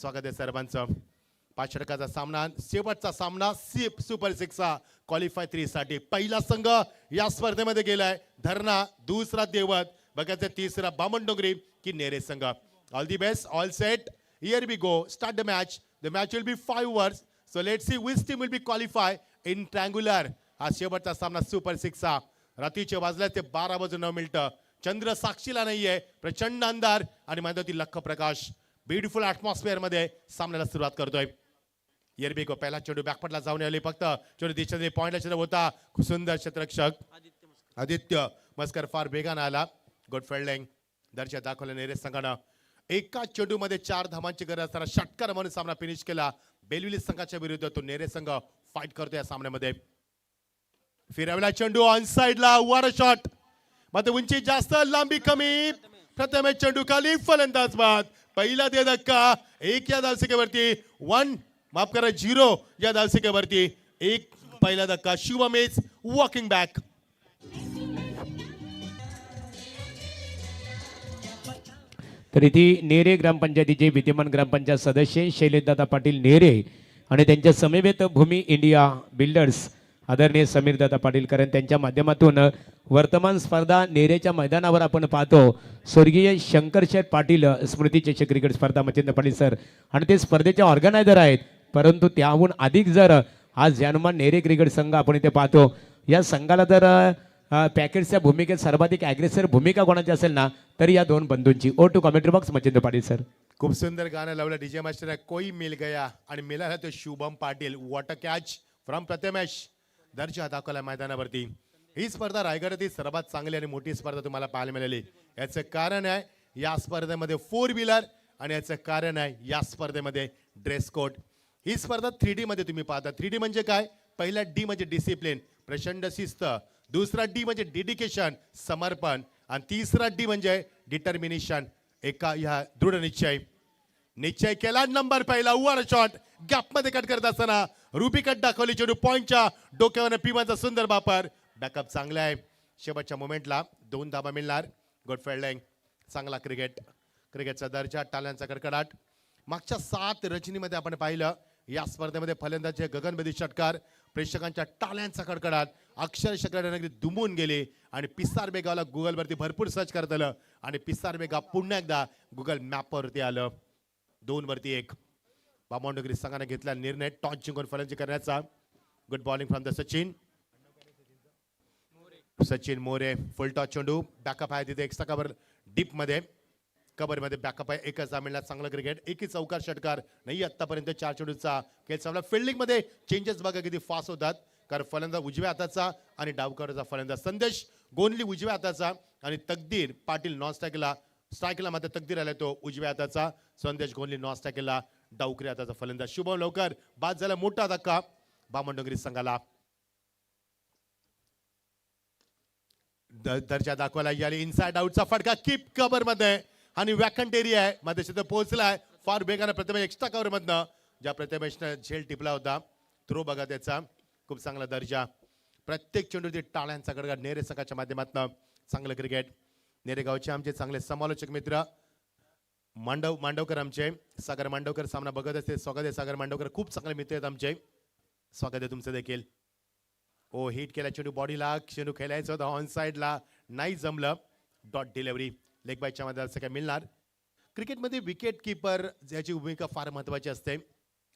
स्वागत आहे सर्वांचं. 5 षटकाचा सामना, शेवटचा सामना सुपर 6 क्वालिफाय 3 साठी. पहिला संघ या स्पर्धेमध्ये गेलाय धरणा, दुसरा देवत, बघायचं तिसरा बामणडोंगरी की नेरे संघ. All the best, all set, here we go, start the match. The match will be 5 overs, so let's see which team will be qualify in triangular. हा शेवटचा सामना सुपर 6. रात्रीचे वाजले ते 12:09. चंद्र साक्षीला नाहीये, प्रचंड अंधार आणि मैदानातील लख प्रकाश. ब्युटिफुल ॲटमॉस्फिअर मध्ये सामन्याला सुरुवात करतोय. येरबिको पहिला चेंडू बॅकपटला जाऊन आली, फक्त चेंडू दिशेने पॉइंटला चेंडू होता. खूप सुंदर क्षेत्ररक्षक आदित्य मस्कर फार वेगाने आला. गुड फिल्डिंग दर्जा दाखवल्या नेरे संघानं. एका चेंडू मध्ये 4 धावांची गरज असताना षटकार म्हणून सामना फिनिश केला. बेलविली संघाच्या विरुद्ध तो नेरे संघ फाईट करतो या सामन्यामध्ये. फिरवला चेंडू ऑन साइडला, वर शॉट, मात्र उंची जास्त लांबी कमी. प्रथम चेंडू खाली, फलंदाज बाद. पहिला दे धक्का 1 या धावसंख्येवरती, 1 माफ करा 0 या धावसंख्येवरती 1 पहिला धक्का. Shubham is walking back. तर इथे नेरे ग्रामपंचायतीचे विद्यमान ग्रामपंचायत सदस्य शैलेशदादा पाटील नेरे आणि त्यांच्या समवेत भूमी इंडिया बिल्डर्स आदरणीय समीरदादा पाटीलकर त्यांच्या माध्यमातून वर्तमान स्पर्धा नेरेच्या मैदानावर आपण पाहतो. स्वर्गीय शंकरशेठ पाटील स्मृती चषक क्रिकेट स्पर्धा मच्छिंद्र पाटील सर आणि ते स्पर्धेचे ऑर्गनायझर आहेत. परंतु त्याहून अधिक जर आज जन्मान नेरे क्रिकेट संघ आपण इथे पाहतो, या संघाला जर पॅकेटच्या भूमिकेत सर्वाधिक ॲग्रेसर भूमिका कोणाची असेल ना, तर या दोन बंधूंची. Over to commentary box Machhindra Patil sir. खूप सुंदर गाणं लावलं डीजे मास्टर. कोई मिल गया आणि मिळाला तो Shubham Patil. What a catch from Prathamesh. दर्जा दाखवला मैदानावरती. ही स्पर्धा रायगडातील सर्वात चांगली आणि मोठी स्पर्धा तुम्हाला पाहायला मिळाली. याचं कारण आहे या स्पर्धेमध्ये 4 व्हीलर आणि याचं कारण आहे या स्पर्धेमध्ये ड्रेस कोड. ही स्पर्धा 3D मध्ये तुम्ही पाहता. 3D म्हणजे काय? पहिला D म्हणजे डिसिप्लिन, प्रचंड शिस्त. दुसरा D म्हणजे डेडिकेशन, समर्पण. आणि तिसरा D म्हणजे डिटर्मिनेशन, एका ह्या दृढ निश्चय केला. नंबर पहिला, वर शॉट, गॅप मध्ये कट करत असताना रुपी कट दाखवली. चेंडू पॉइंटच्या डोक्यावर पिमाचा सुंदर वापर. बॅकअप चांगला आहे. शेवटच्या मोमेंटला 2 धाबा मिळणार. गुड फिल्डिंग, चांगला क्रिकेटचा दर्जा, टाळ्यांचा कडकडाट. मागच्या 7 रचनीमध्ये आपण पाहिलं या स्पर्धेमध्ये फलंदाजे गगनभेदी षटकार, प्रेक्षकांच्या टाळ्यांचा कडकडाट, अक्षरशः नगरी दुमून गेले. आणि पिसार बेगावला गुगलवरती भरपूर सर्च करत आलं आणि पिसार बेगा पुन्हा एकदा गुगल मॅपवरती आलं. 2 वरती 1. बामणडोंगरी संघाने घेतला निर्णय टॉस जिंकून फलंदाजी करण्याचा. Good bowling from the Sachin More. Full toss चेंडू, बॅकअप आहे तिथे एक्स्ट्रा कव्हर मध्ये बॅकअप आहे. एकच मिळणार. चांगलं क्रिकेट, एकही चौकार षटकार नाही आतापर्यंत. 4 चेंडूचा खेळ चालला. फिल्डिंग मध्ये चेंजेस बघा किती फास्ट होतात. कारण फलंदाज उजव्या हाताचा आणि डावकरचा फलंदाज संदेश गोंधली उजव्या हाताचा आणि तकदीर पाटील नॉन स्ट्राईकला मात्र तकदीर आला तो उजव्या हाताचा. संदेश गोंधली नॉन स्ट्राईकला डावकरी हाताचा फलंदाज. शुभम लवकर बाद झाला. मोठा धक्का बामणडोंगरी संघाला. दर्जा दाखवला याली. इनसाइड आउटचा फटका कीप कव्हर मध्ये आणि वॅकंट एरिया आहे मध्ये तिथे पोहोचलाय. फार बेगाने प्रथमेश एक्स्ट्रा कव्हर मधनं ज्या प्रथमेशने झेल टिपला होता. थ्रो बघा त्याचा, खूप चांगला दर्जा. प्रत्येक चेंडूची टाळ्यांचा कडकडाट. नेरे संघाच्या माध्यमातून चांगलं क्रिकेट. नेरे गावचे आमचे चांगले समालोचक मित्र मांडवकर, आमचे सागर मांडवकर सामना बघत असते. स्वागत आहे सागर मांडवकर, खूप चांगले मित्र आहेत आमचे. स्वागत आहे तुमचं देखील. ओ हिट केला चेंडू बॉडीला. चेंडू खेळायचं होतं ऑन साइडला, नाही जमलं. Dot delivery. लेग बायच्या मध्ये असं काय मिळणार. क्रिकेटमध्ये विकेट किपर याची भूमिका फार महत्वाची असते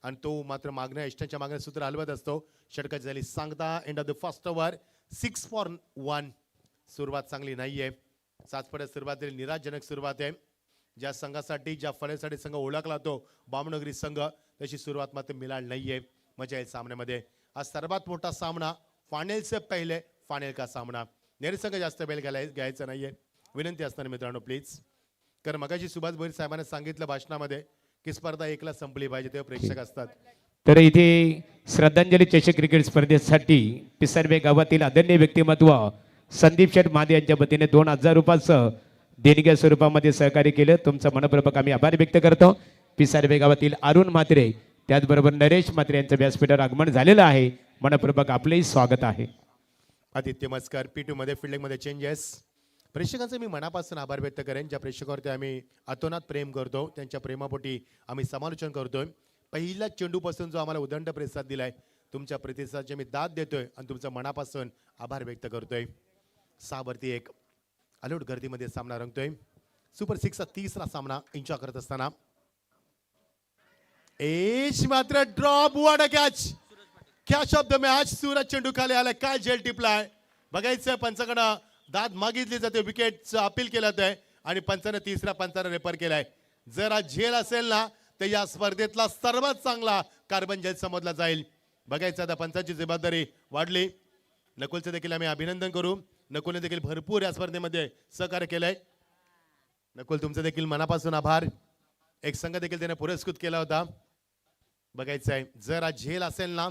आणि तो मात्र मागण्या इष्टांच्या मागण्या सूत्र हलवत असतो. षटकाची झाली सांगता. End of the first over. 6 for 1. सुरुवात चांगली नाहीये. 7 पडत सुरुवात झाली. निराशजनक सुरुवात आहे. ज्या संघासाठी ज्या फळेसाठी संघ ओळखला तो बामणडोंगरी संघ, तशी सुरुवात मात्र मिळाली नाहीये. मजा येईल सामन्यामध्ये. हा सर्वात मोठा सामना, फायनलचे पहिले फायनल का सामना. नेरे संघ जास्त वेळ घ्यायचा नाहीये. विनंती असणार मित्रांनो प्लीज. कारण मगाशी सुभाष भोईर साहेबांनी सांगितलं भाषणामध्ये की स्पर्धा एकला संपली पाहिजे, तेव्हा प्रेक्षक असतात. तर इथे श्रद्धांजली चषक क्रिकेट स्पर्धेसाठी पिसारबे गावातील आदरणीय व्यक्तिमत्व संदीप शेठ महादे यांच्या वतीने 2000 रुपयाचं देणग्या स्वरूपामध्ये सहकार्य केलं. तुमचं मनपूर्वक आम्ही आभार व्यक्त करतो. पिसारबे गावातील अरुण म्हात्रे, त्याचबरोबर नरेश म्हात्रे यांचं व्यासपीठावर आगमन झालेलं आहे. मनपूर्वक आपलेही स्वागत आहे. आदित्य मस्कर. P2 मध्ये फिल्डिंग मध्ये चेंजेस. प्रेक्षकांचे मी मनापासून आभार व्यक्त करेन. ज्या प्रेक्षकावरती आम्ही अतोनात प्रेम करतो, त्यांच्या प्रेमापोटी आम्ही समालोचन करतोय. पहिल्या चेंडूपासून जो आम्हाला उदंड प्रतिसाद दिलाय, तुमच्या प्रतिसादाची मी दाद देतोय आणि तुमचं मनापासून आभार व्यक्त करतोय. 6-1 अलोट गर्दीमध्ये सामना रंगतोय. सुपर 6चा तिसरा सामना एन्जॉय करत असताना एच मात्र drop. What a catch of the match. Suraj चेंडू खाली आलाय. काय झेल टिपलाय बघायचं. पंचाकडं दाद मागितली जाते. विकेटचं अपील केलं जातंय आणि पंचानं तिसऱ्या पंचानं रेफर केलाय. जरा झेल असेल ना तर या स्पर्धेतला सर्वात चांगला कार्बन झेल समजला जाईल. बघायचं आता पंचाची जबाबदारी वाढली. नकुलचं देखील आम्ही अभिनंदन करू. नकुलने देखील भरपूर या स्पर्धेमध्ये सहकार्य केलंय. नकुल तुमचं देखील मनापासून आभार. एक संघ देखील त्याने पुरस्कृत केला होता. बघायचं आहे जर झेल असेल ना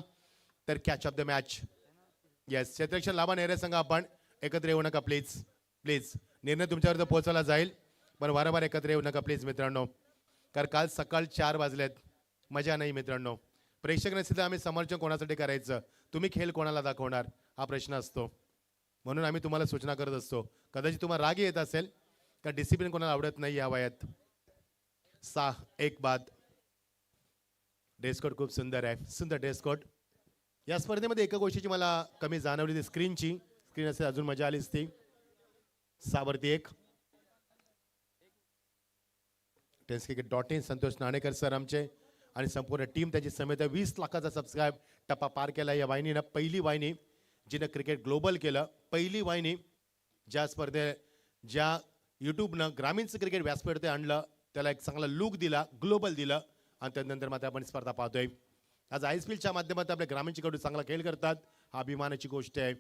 तर catch of the match. Yes क्षेत्ररक्षण लाभा नेरे संघ आपण एकत्र येऊ नका प्लीज. प्लीज निर्णय तुमच्यावर पोहोचवला जाईल पण वारंवार एकत्र येऊ नका प्लीज मित्रांनो. कारण काल सकाळ 4 वाजलेत. मजा नाही मित्रांनो. प्रेक्षक नसतील तर आम्ही समर्थन कोणासाठी करायचं. तुम्ही खेळ कोणाला दाखवणार हा प्रश्न असतो. म्हणून आम्ही तुम्हाला सूचना करत असतो. कदाचित तुम्हाला राग येत असेल का डिसिप्लिन कोणाला आवडत नाही या वयात. 6-1 बाद. ड्रेस कोड खूप सुंदर आहे. सुंदर ड्रेस कोड. या स्पर्धेमध्ये एका गोष्टीची मला कमी जाणवली ती स्क्रीनची. स्क्रीन असेल अजून मजा आलीच ती. 6-1 टेन्सक्रिकेट.in संतोष नाणेकर सर आमचे आणि संपूर्ण टीम त्याची समेत 20 लाखाचा सबस्क्राईब टप्पा पार केला. या वाहिनीनं पहिली वाहिनी जिनं क्रिकेट ग्लोबल केलं. पहिली वाहिनी ज्या ज्या युट्यूबनं ग्रामीणचं क्रिकेट व्यासपीठ आणलं त्याला एक चांगला लुक दिला ग्लोबल दिलं आणि त्यानंतर मात्र आपण स्पर्धा पाहतोय. आज ISPLच्या माध्यमातून आपल्या ग्रामीणची कडू चांगला खेळ करतात. हा अभिमानाची गोष्ट आहे.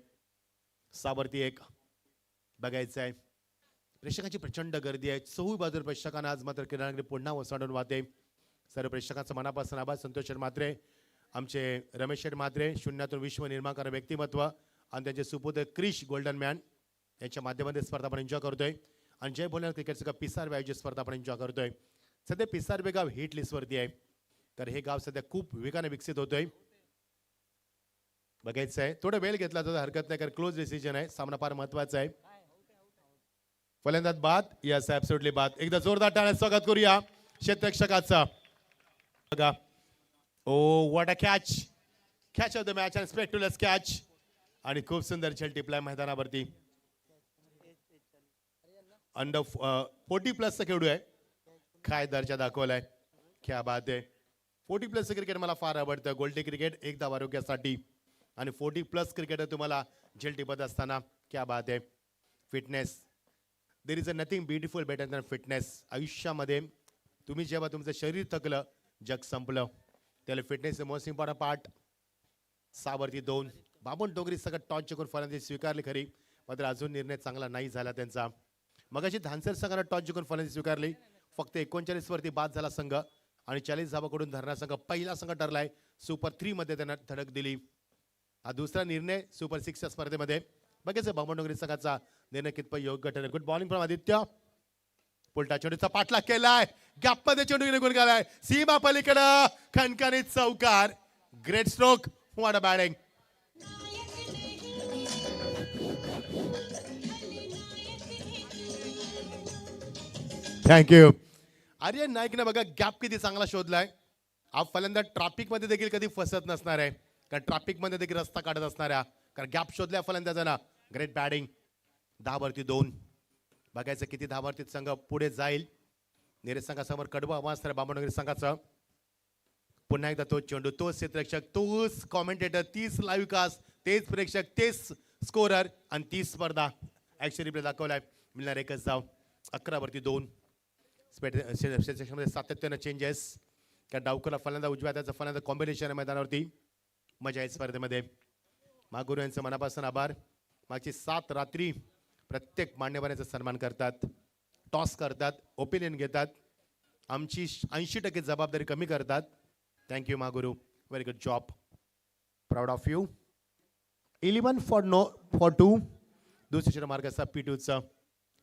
6-1 बघायचं आहे. प्रेक्षकांची प्रचंड गर्दी आहे. चोही बाजूला प्रेक्षकांना आज मात्र क्रीडांगणे पुन्हा ओसाडून वाहते. सर्व प्रेक्षकांचं मनापासून आभार. संतोष मात्रे आमचे रमेश मात्रे शून्यातून विश्व निर्माण करणारे व्यक्तिमत्व आणि त्यांचे सुपुत्र क्रिश गोल्डन मॅन यांच्या माध्यमातून स्पर्धा आपण एन्जॉय करतोय. आणि जय भोलेनाथ क्रिकेटचं गाव पिसार आयोजित स्पर्धा आपण एन्जॉय करतोय. सध्या पिसार गाव हिट लिस्टवरती आहे. तर हे गाव सध्या खूप वेगाने विकसित होतोय. बघायचं आहे थोडा वेळ घेतला तर हरकत नाही कारण क्लोज डिसिजन आहे. सामना फार महत्वाचा आहे. फलंदाज बाद. यस ऍब्सोल्युटली बाद. एकदा जोरदार टाळ्या स्वागत करूया क्षेत्ररक्षकाचं. बघा oh what a catch of the match and spectacular catch आणि खूप सुंदर झेल टिपलाय मैदानावरती. अंडर 40+ खेळू आहे. काय दर्जा दाखवलाय. क्या बात आहे. 40+ क्रिकेट मला फार आवडतं. गोल्डी क्रिकेट एकदम आरोग्यासाठी आणि 40+ क्रिकेटर तुम्हाला झेल टिपत असताना क्या बात आहे. Fitness there is a nothing beautiful better than fitness. आयुष्यामध्ये तुम्ही जेव्हा तुमचं शरीर थकलं जग संपलं त्याला फिटनेस मोस्ट इम्पॉर्टंट पार्ट. 6-2 बाबून डोंगरी सगळं टॉस जिंकून फलंदाजी स्वीकारली खरी मात्र अजून निर्णय चांगला नाही झाला त्यांचा. मगाशी धानसर संघानं टॉस जिंकून फलंदाजी स्वीकारली. फक्त 39 वरती बाद झाला संघ आणि 40 धावाकडून धरणार संघ पहिला संघ ठरलाय. सुपर 3 मध्ये त्यांना धडक दिली. हा दुसरा निर्णय सुपर 6च्या स्पर्धेमध्ये. बघायचं बाबून डोंगरी संघाचा निर्णय कितपत योग्य ठरेल. Good bowling from Aditya. पुलटा चेंडूचा पाठलाग केलाय. गॅप मध्ये चेंडू निघून गेलाय. सीमा पलीकडं खणखणीत चौकार. Great stroke. What a batting. Thank you. Aryan नाईकने बघा गॅप किती चांगला शोधलाय. हा फलंदाज ट्रॅफिक मध्ये देखील कधी फसत नसणार आहे कारण ट्रॅफिक मध्ये देखील रस्ता काढत असणाऱ्या कारण गॅप शोधल्या फलंदाजांना. Great batting. 10-2 बघायचं किती धावावरती संघ पुढे जाईल. नेरे संघासमोर कडवं आव्हान असणाऱ्या बाबनगरी संघाचं. पुन्हा एकदा तोच चेंडू तोच क्षेत्ररक्षक तोच कॉमेंटेटर 30 लाईव्ह कास्ट तेच प्रेक्षक तेच स्कोरर आणि 30 स्पर्धा ऍक्शन रिप्ले दाखवलाय. मिळणार एकच धाव. 11-2 सेक्शनमध्ये सातत्यानं चेंजेस. कारण डावकरला फलंदाज उजव्या त्याचा फलंदाज कॉम्बिनेशन आहे मैदानावरती. मजा आहे स्पर्धेमध्ये. मागुरू यांचं मनापासून आभार. मागची 7 रात्री प्रत्येक मान्यवरांचा सन्मान करतात. टॉस करतात. ओपिनियन घेतात. आमची 80% जबाबदारी कमी करतात. Thank you Mahaguru. Very good job. Proud of you. 11-2 दुसऱ्या षटक मार्ग असा P2चं.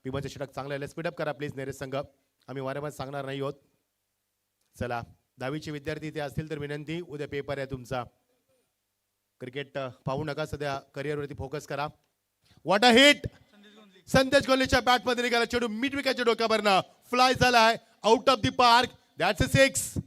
P1चं षटक चांगलं आहे. स्पीडअप करा प्लीज नेरे संघ. आम्ही वारंवार सांगणार नाही आहोत. चला 10वीचे विद्यार्थी इथे असतील तर विनंती उद्या पेपर आहे तुमचा. क्रिकेट पाहू नका सध्या करिअरवरती फोकस करा. What a hit. संदेश कोहलीच्या बॅट मध्ये निघाला चेंडू मिड विकेटच्या डोक्यावरनं फ्लाय झालाय out of the park. That's a 6.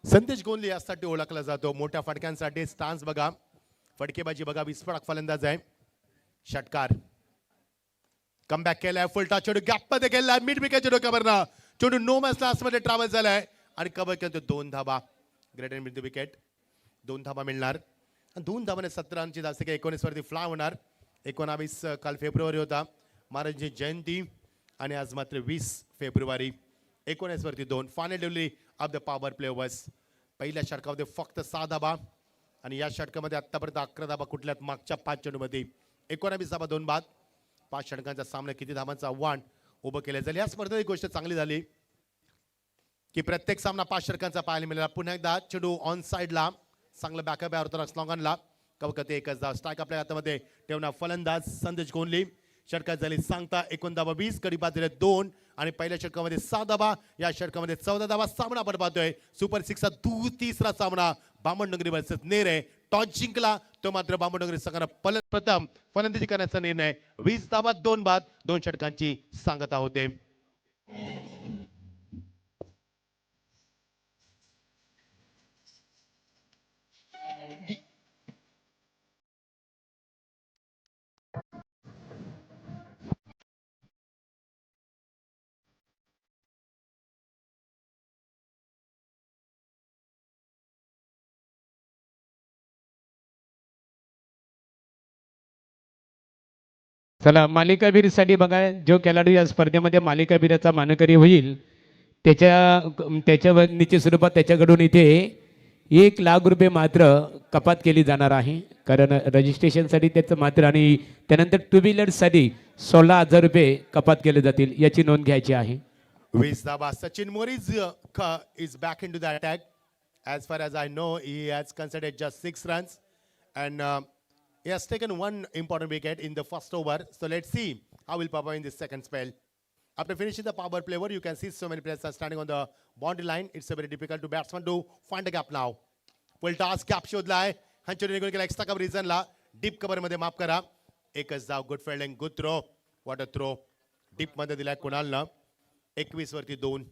संदेश गोंधले यासाठी ओळखला जातो. मोठ्या फटक्यांसाठी स्टान्स बघा, फटकेबाजी बघा, विस्फोटक फलंदाज आहे. षटकार कमबॅक केलाय, फुलटा चेंडू गॅप मध्ये गेलाय मिड विकेटच्या डोक्यावरनं चेंडू नो मॅच लास्ट मध्ये ट्रॅव्हल झालाय आणि कव्हर केलं 2 धाबा. Great and mid the wicket 2 धाबा मिळणार. 2 धाबाने 17 रनची जास्त काही 19 वरती फ्लाय होणार. 19 काल फेब्रुवारी होता महाराजांची जयंती आणि आज मात्र 20 फेब्रुवारी. 19 वरती 2. Final delivery of the power play overs. पहिल्या षटकामध्ये फक्त 6 धाबा आणि या षटकामध्ये आतापर्यंत 11 धाबा कुठल्यात मागच्या 5 चेंडूमध्ये. 19 धाबा 2 बाद. 5 षटकांचा सामना किती धाबांचं आव्हान उभं केलं जाईल. या स्पर्धेत एक गोष्ट चांगली झाली की प्रत्येक सामना 5 षटकांचा पाहायला मिळाला. पुन्हा एकदा चेंडू ऑन साइडला चांगलं बॅकअप आहे ऑर्थोडॉक्स लॉंगॉनला. कवकते एकच धाव. स्ट्राईक आपल्या हातामध्ये ठेवणार फलंदाज संदेश कोहली. षटकात झाली सांगता 19 धाबा 20 गडी बाद झाले 2 आणि पहिल्या षटकामध्ये 6 धाबा, या षटकामध्ये 14 धाबा. सामना आपण पाहतोय सुपर 6 चा तिसरा सामना बामणडोंगरी वर्सेस नेरे. टॉस जिंकला तो मात्र बामणडोंगरी संघानं प्रथम फलंदाजी करण्याचा निर्णय. 20 धाबा 2 बाद 2 षटकांची सांगता होते. चला मालिकावीरसाठी बघा, जो खेळाडू या स्पर्धेमध्ये मालिकावीराचा मानकरी होईल त्याच्या निश्चित स्वरूपात त्याच्याकडून इथे 1,00,000 मात्र कपात केली जाणार आहे. कारण रजिस्ट्रेशनसाठी त्याचं मात्र आणि त्यानंतर 2 व्हीलर्ससाठी 16,000 कपात केले जातील, याची नोंद घ्यायची आहे. 20 धाबा. Sachin More is back into the attack. As far as I know, he has considered just 6 runs and he has taken one important wicket in the first over. So let's see how he'll perform in this second spell. After finishing the power play over, you can see so many players are standing on the boundary line. It's a very difficult to batsman to find a gap now. Full toss gap शोधलाय. हंचोरी निघून गेला extra cover रिझनला. Deep cover मध्ये माफ करा. एकच धाव. Good fielding, good throw. What a throw. Deep मध्ये दिलाय कुणालनं. 21 वरती 2.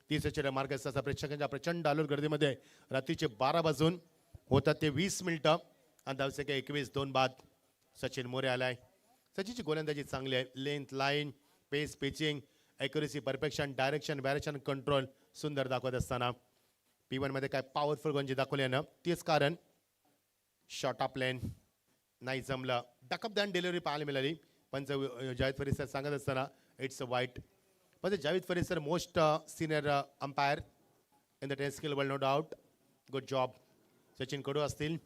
तिसरे मार्गदर्शनाचा प्रेक्षकांच्या प्रचंड आलोर गर्दीमध्ये रात्रीचे 12 वाजून होतात ते 20 मिनिटं आणि धावसंख्या 21 2 बाद. सचिन मोरे आलाय. सचिनची गोलंदाजी चांगली आहे. Length, line, pace, pitching, accuracy, perfection, direction control सुंदर दाखवत असताना P1 मध्ये काय पॉवरफुल गंजी दाखवली आहे ना, तेच कारण शॉर्ट ऑफ लेन नाही जमलं. डकअप दॅन डिलिव्हरी पाहायला मिळाली. पण जावेद फरीद सर सांगत असताना इट्स अ वाईट. पण Javed Farid sir most senior umpire in the test skill world, no doubt. Good job. Sachin कडू असतील.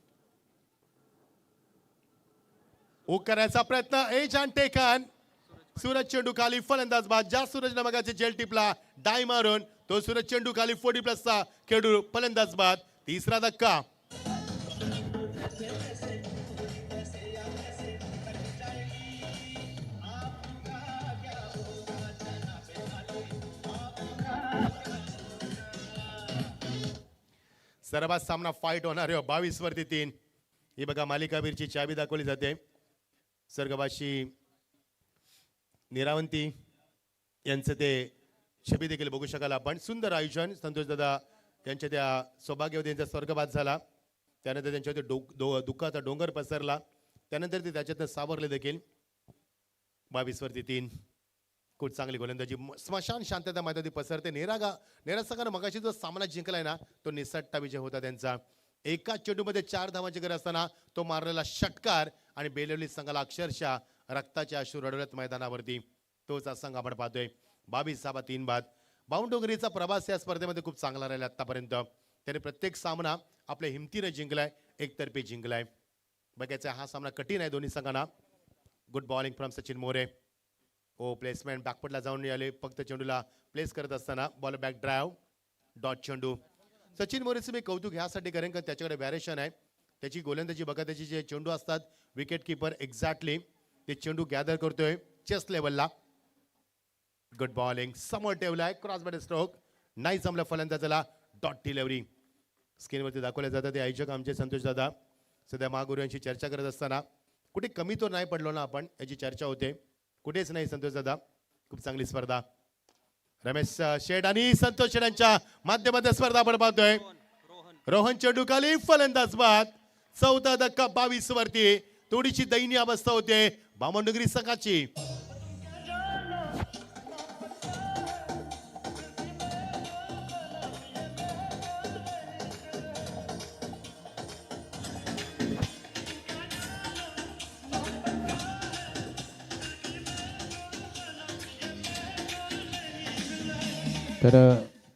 हुक करायचा प्रयत्न. Age and taken. सूरज चेंडू खाली फलंदाज बाद. ज्या सूरजनं मगाचे जेल टिपला डाय मारून तो सूरज चेंडू खाली 40+ खेळू फलंदाज बाद. तिसरा धक्का. सर्वात सामना फाईट होणार आहे 22 वरती 3. ही बघा मालिकावीरची चावी दाखवली जाते. स्वर्गवासी निरावंती यांचं ते छबी देखील बघू शकाल आपण. सुंदर आयोजन. संतोष दादा यांच्या त्या सौभाग्यवती यांचा स्वर्गवास झाला. त्यानंतर त्यांच्यावरती दुःखाचा डोंगर पसरला. त्यानंतर ते त्याच्यातनं सावरले देखील. 22 वरती 3. खूप चांगली गोलंदाजी. स्मशान शांतता मैदानी पसरते. नेरासकानं मगाशी जो सामना जिंकलाय ना, तो निसटता विजय होता त्यांचा. एका चेंडूमध्ये 4 धावांची गरज असताना तो मारलेला षटकार आणि बेलवली संघाला अक्षरशः रक्ताचे अश्रू रडवत मैदानावरती. तोच संघ आपण पाहतोय. 22 धावा 3 बाद. बावनडोंगरीचा प्रवास या स्पर्धेमध्ये खूप चांगला राहिला आतापर्यंत. त्याने प्रत्येक सामना आपल्या हिमतीने जिंकलाय, एकतर्फी जिंकलाय. बघायचा हा सामना कठीण आहे दोन्ही संघांना. Good bowling from Sachin More. Oh placement बॅकफुटला जाऊन आले. फक्त चेंडूला प्लेस करत असताना बॉल बॅक ड्राईव्ह डॉट चेंडू. सचिन मोरेचं मी कौतुक ह्यासाठी करेन का त्याच्याकडे व्हॅरिएशन आहे. त्याची गोलंदाजी बघा, त्याची जे चेंडू असतात विकेट किपर एक्झॅक्टली ते चेंडू गॅदर करतोय चेस्ट लेवलला. गुड बॉलिंग समोर ठेवलाय, क्रॉस बॅट स्ट्रोक, नाही जमलं फलंदाजाला, डॉट डिलिव्हरी. स्क्रीनवरती दाखवले जातात ते आयोजक आमचे संतोष दादा. सध्या महागुरू यांची चर्चा करत असताना कुठे कमी तो नाही पडलो ना आपण, याची चर्चा होते. कुठेच नाही संतोष दादा, खूप चांगली स्पर्धा. रमेश शेठ आणि संतोष शेठ यांच्या माध्यमातून स्पर्धा आपण पाहतोय. रोहन चेंडू खाली, फलंदाज बाद. 14 धक्का 22 वरती. थोडीशी दयनीय अवस्था होते बामणडोंगरी संघाची. तर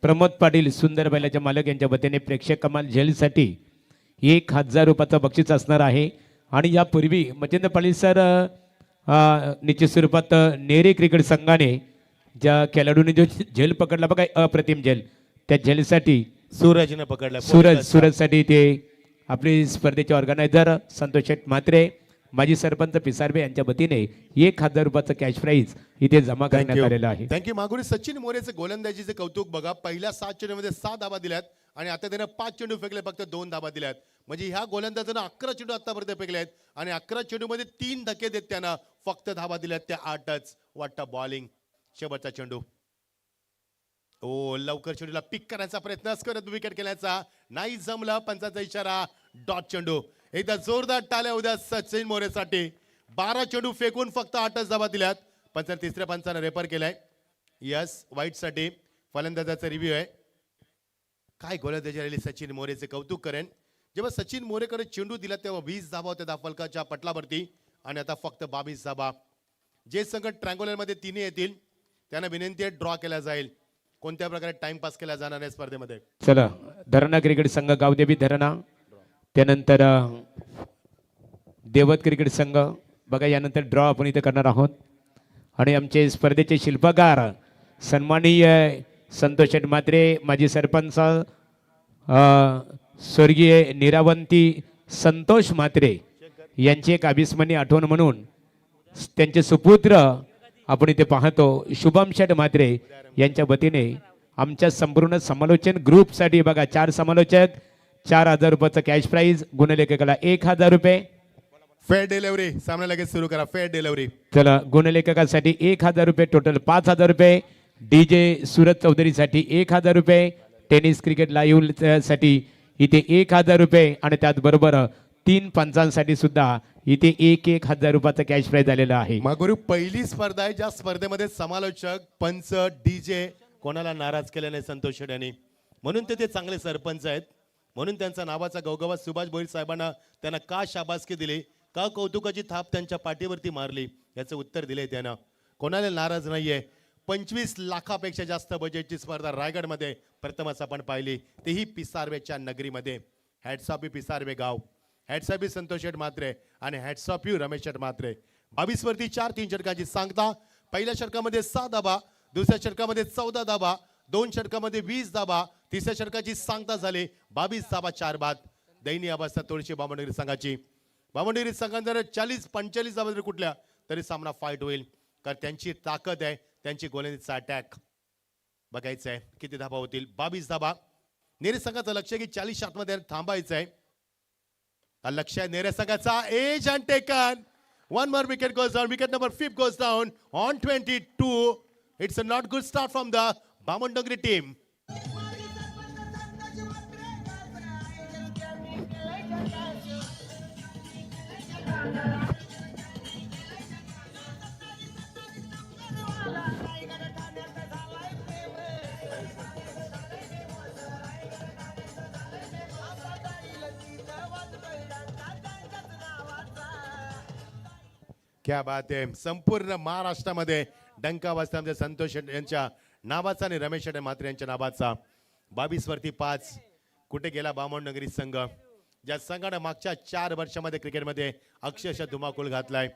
प्रमोद पाटील सुंदर बैलाच्या मालक यांच्या वतीने प्रेक्षक कमाल झेलसाठी 1000 रुपयाचं बक्षीस असणार आहे. आणि यापूर्वी मच्छिंद्र पाटील सर निश्चित स्वरूपात नेरे क्रिकेट संघाने ज्या खेळाडूंनी जो झेल पकडला बघा, अप्रतिम झेल, त्या झेलसाठी सूरजने पकडला. सूरजसाठी ते आपली स्पर्धेचे ऑर्गनायझर संतोष शेठ म्हात्रे, माजी सरपंच पिसारबे यांच्या वतीने 1000 रुपयाचं कॅश प्राईज इथे जमा करण्यात आलेलं आहे. थँक्यू मागुरी. सचिन मोरेचे गोलंदाजीचे कौतुक बघा. पहिल्या 7 चेंडूमध्ये 6 धाबा दिल्यात आणि आता त्यानं 5 चेंडू फेकले, फक्त 2 धाबा दिल्यात. म्हणजे ह्या गोलंदाजानं 11 चेंडू आतापर्यंत फेकले आहेत आणि 11 चेंडूमध्ये 3 धक्के देत त्यानं फक्त धाबा दिल्यात त्या 8च. वाटतं बॉलिंग, शेवटचा चेंडू. ओ लवकर चेंडूला पिक करायचा प्रयत्न करत विकेट केल्याचा, नाही जमला. पंचाचा इशारा, डॉट चेंडू. एकदा जोरदार टाळ्या उद्या सचिन मोरेसाठी. 12 चेंडू फेकून फक्त 8च धाबा दिल्यात. पंचाने तिसऱ्या पंचानं रेफर केलाय. यस वाईटसाठी फलंदाजाचा रिव्ह्यू आहे. काय गोलंदाजी राहिली सचिन मोरेचे, कौतुक करेन. जेव्हा सचिन मोरेकडे चेंडू दिला तेव्हा 20 धाबा होत्या दाफलकाच्या पटलावरती आणि आता फक्त 22 धाबा. जे संघ ट्रँग्युलरमध्ये 3 येतील त्यांना विनंती आहे ड्रॉ केला जाईल. कोणत्या प्रकारे टाइमपास केला जाणार आहे स्पर्धेमध्ये. चला, धरणा क्रिकेट संघ गावदेवी धरणा, त्यानंतर देवत क्रिकेट संघ बघा, यानंतर ड्रॉ आपण इथे करणार आहोत. आणि आमचे स्पर्धेचे शिल्पकार सन्माननीय संतोष शेठ म्हात्रे, माजी सरपंच स्वर्गीय निरावंती संतोष म्हात्रे यांची एक अविस्मरणीय आठवण म्हणून त्यांचे सुपुत्र आपण इथे पाहतो शुभम शेठ म्हात्रे यांच्या वतीने आमच्या संपूर्ण समालोचन ग्रुपसाठी बघा 4 समालोचक, 4000 रुपयाचं कॅश प्राईज, गुणलेखकाला 1000 रुपये. फेअर डिलिव्हरी, सामना लगेच सुरू करा. Fair delivery. चला, गुणलेखकासाठी 1000 रुपये, टोटल 5000 रुपये. डीजे सूरज चौधरीसाठी 1000 रुपये. टेनिस क्रिकेट लाईव्ह साठी इथे 1000 रुपये आणि त्याचबरोबर 3 पंचांसाठी सुद्धा इथे 1000 रुपयाचं कॅश प्राईज आलेलं आहे. मागुरू पहिली स्पर्धा आहे ज्या स्पर्धेमध्ये समालोचक, पंच, डीजे कोणाला नाराज केले नाही संतोष शेठ यांनी. म्हणून ते चांगले सरपंच आहेत. म्हणून त्यांचा नावाचा गवगवा सुभाष भोईर साहेबांना त्यांना का शाबासकी दिली, का कौतुकाची थाप त्यांच्या पाठीवरती मारली, याचं उत्तर दिले त्यानं. कोणाला नाराज नाहीये. 25 लाखापेक्षा जास्त बजेटची स्पर्धा रायगडमध्ये प्रथमच आपण पाहिली, तेही पिसारवेच्या नगरीमध्ये. हॅट्स ऑफ यू पिसारवे गाव, हॅट्स ऑफ यू संतोष शेठ म्हात्रे आणि हॅट्स ऑफ यू रमेश शेठ म्हात्रे. 22 वरती 4-3 षटकांची सांगता. पहिल्या षटकामध्ये 6 धाबा, दुसऱ्या षटकामध्ये 14 धाबा, 2 षटकामध्ये 20 धाबा, तिसऱ्या षटकाची सांगता झाली 22 धाबा 4 बाद. दयनीय अवस्था थोडीशी बामणडोंगरी संघाची. बामणडोंगरी संघात जर 40-45 धाबा जरी कुठल्या तरी सामना फाईट होईल, कारण त्यांची ताकद आहे, त्यांची गोलंदाजीचा अटॅक. बघायचं आहे किती धाबा होतील. 22 धाबा. नेरे संघाचं लक्ष आहे की 40 आतमध्ये थांबायचं आहे. लक्ष आहे नेरे संघाचा. Edge and taken. 1 more wicket goes down. Wicket number 5 goes down on 22. It's a not good start from the Bamandongri team. क्या बात आहे. संपूर्ण महाराष्ट्रामध्ये डंका वाजता आमच्या संतोष शेट यांच्या नावाचा आणि रमेश शेट म्हात्रे यांच्या नावाचा. 22 वरती 5. कुठे गेला बामणडोंगरी संघ, ज्या संघाने मागच्या 4 वर्षामध्ये क्रिकेटमध्ये अक्षरशः धुमाकूळ घातलाय.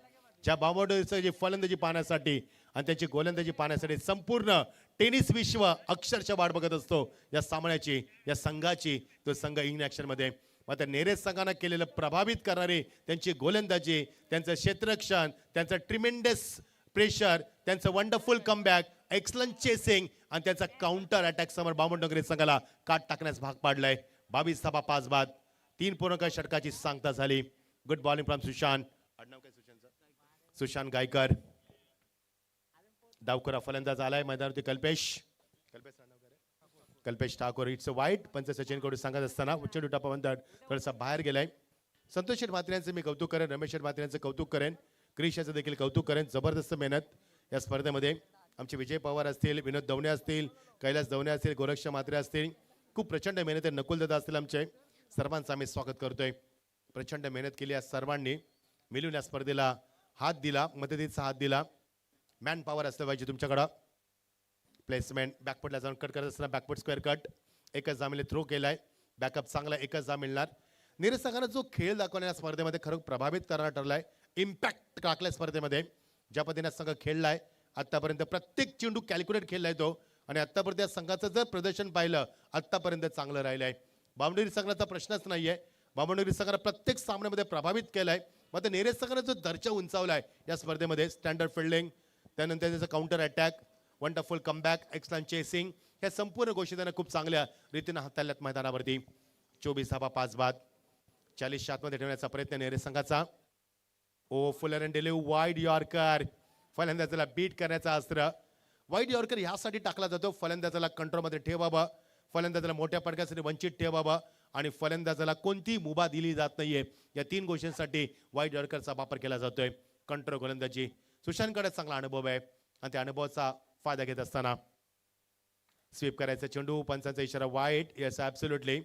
ज्या बामणडोंगरीची फलंदाजी पाहण्यासाठी आणि त्याची गोलंदाजी पाहण्यासाठी संपूर्ण टेनिस विश्व अक्षरशः वाट बघत असतो या सामन्याची, या संघाची. तो संघ इन ॲक्शनमध्ये मात्र नेरे संघानं केलेलं प्रभावित करणारे त्यांची गोलंदाजी, त्यांचं क्षेत्ररक्षण, त्यांचं ट्रिमेंडस प्रेशर, त्यांचं वंडरफुल कमबॅक, एक्सलंट चेसिंग आणि त्यांचा काउंटर अटॅक समोर बामणडोंगरी संघाला काट टाकण्यास भाग पाडलाय. 22 धावा 5 बाद, 3 पूर्णांक षटकाची सांगता झाली. Good bowling from Sushant. आडनाव काय सुशांतचं? सुशांत गायकर. डावखुरा फलंदाज आलाय मैदानावरती कल्पेश ठाकूर. इट्स अ वाईट. पंच सचिन कडून सांगत असताना उच्च टप्पापर्यंत थोडासा बाहेर गेलाय. संतोष शेठ म्हात्रे मी कौतुक करेन, रमेश शेठ म्हात्रे कौतुक करेन, क्रिश याचं देखील कौतुक करेन. जबरदस्त मेहनत या स्पर्धेमध्ये. आमचे विजय पवार असतील, विनोद दवणे असतील, कैलास दवणे असतील, गोरक्ष म्हात्रे असतील, खूप प्रचंड मेहनत आहे. नकुलदादा असतील, आमचे सर्वांचं आम्ही स्वागत करतोय. प्रचंड मेहनत केली. या सर्वांनी मिळून या स्पर्धेला हात दिला, मदतीचा हात दिला. मॅन पॉवर असलं पाहिजे तुमच्याकडं. प्लेसमेंट बॅकफुटला जाऊन कट करत असताना बॅकफुट स्क्वेअर कट, एकच जामील थ्रो केलाय. बॅकअप चांगला, एकच जाम मिळणार. नीरज संघानं जो खेळ दाखवला या स्पर्धेमध्ये खरं प्रभावित करणारा ठरलाय. इम्पॅक्ट टाकलाय स्पर्धेमध्ये. ज्या पद्धतीने संघ खेळलाय आतापर्यंत, प्रत्येक चेंडू कॅल्क्युलेट खेळलाय तो. आणि आतापर्यंत या संघाचं जर प्रदर्शन पाहिलं आतापर्यंत चांगलं राहिलंय. बामणेरी संघाचा प्रश्नच नाहीये. बामणेरी संघानं प्रत्येक सामन्यामध्ये प्रभावित केलाय. मात्र नीरज संघानं जो दर्जा उंचावलाय या स्पर्धेमध्ये, स्टँडर्ड फिल्डिंग, त्यानंतर त्याचं counter attack, wonderful comeback, excellent chasing, ह्या संपूर्ण गोष्टी त्यांना खूप चांगल्या रीतीने हाताळल्यात मैदानावरती. 24 धावा 5 बाद, 40 मध्ये ठेवण्याचा प्रयत्न नीरज संघाचा. Oh fuller and deliver wide yorker. फलंदाजाला बीट करण्याचा अस्त्र. वाईड यॉर्कर ह्यासाठी टाकला जातो फलंदाजाला कंट्रोलमध्ये ठेवावं, फलंदाजाला मोठ्या फटक्यासाठी वंचित ठेवावं आणि फलंदाजाला कोणती मुभा दिली जात नाहीये. या 3 गोष्टींसाठी वाईड यॉर्करचा वापर केला जातोय. कंट्रोल गोलंदाजी. सुशांतकडे चांगला अनुभव आहे आणि त्या अनुभवाचा फायदा घेत असताना स्वीप करायचा चेंडू. पंचांचा इशारा वाईट. Yes absolutely.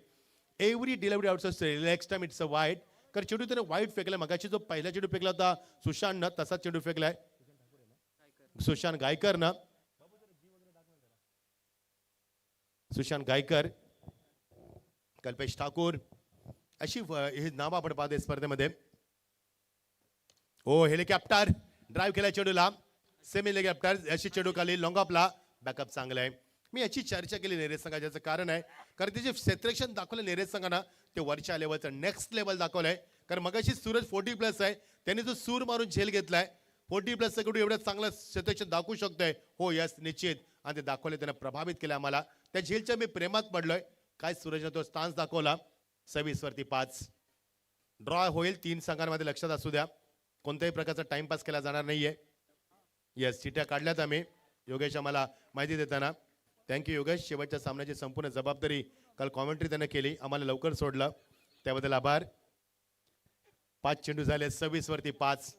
Every delivery outside next time it's a वाईट. कारण चेंडू त्याने वाईट फेकलाय. मगाशी जो पहिला चेंडू फेकला होता सुशांतनं, तसाच चेंडू फेकलाय सुशांत गायकरनं. सुशांत गायकर, कल्पेश ठाकूर अशी ही नावं आपण पाहतो स्पर्धेमध्ये. ओ हेलिकॉप्टर ड्राईव्ह केला चेंडूला. सेमी हेलिकॉप्टर अशी चेंडू खाली लॉंग ऑफला. बॅकअप चांगला आहे. मी याची चर्चा केली नीरज संघाचं कारण आहे कारण ते जे क्षेत्ररक्षण दाखवलं नीरज संघानं ते वरच्या लेवलचं नेक्स्ट लेवल दाखवलंय. कारण मगाशी सूरज 40+ आहे, त्यांनी जो सूर मारून झेल घेतलाय. 40+ कडून एवढं चांगलं क्षेत्ररक्षण दाखवू शकतोय. हो यस निश्चित. आणि ते दाखवले, त्यानं प्रभावित केलं आम्हाला. त्या झेलच्या मी प्रेमात पडलोय. काय सूरजने तो स्टान्स दाखवला. 26 वरती 5. ड्रॉ होईल 3 संघांमध्ये, लक्षात असू द्या. कोणत्याही प्रकारचा टाइमपास केला जाणार नाहीये. येस चिठ्या काढल्यात आम्ही. योगेश आम्हाला माहिती देताना थँक्यू योगेश. शेवटच्या सामन्याची संपूर्ण जबाबदारी काल कॉमेंट्री त्यानं केली, आम्हाला लवकर सोडलं, त्याबद्दल आभार. 5 चेंडू झाले. 26 वरती 5.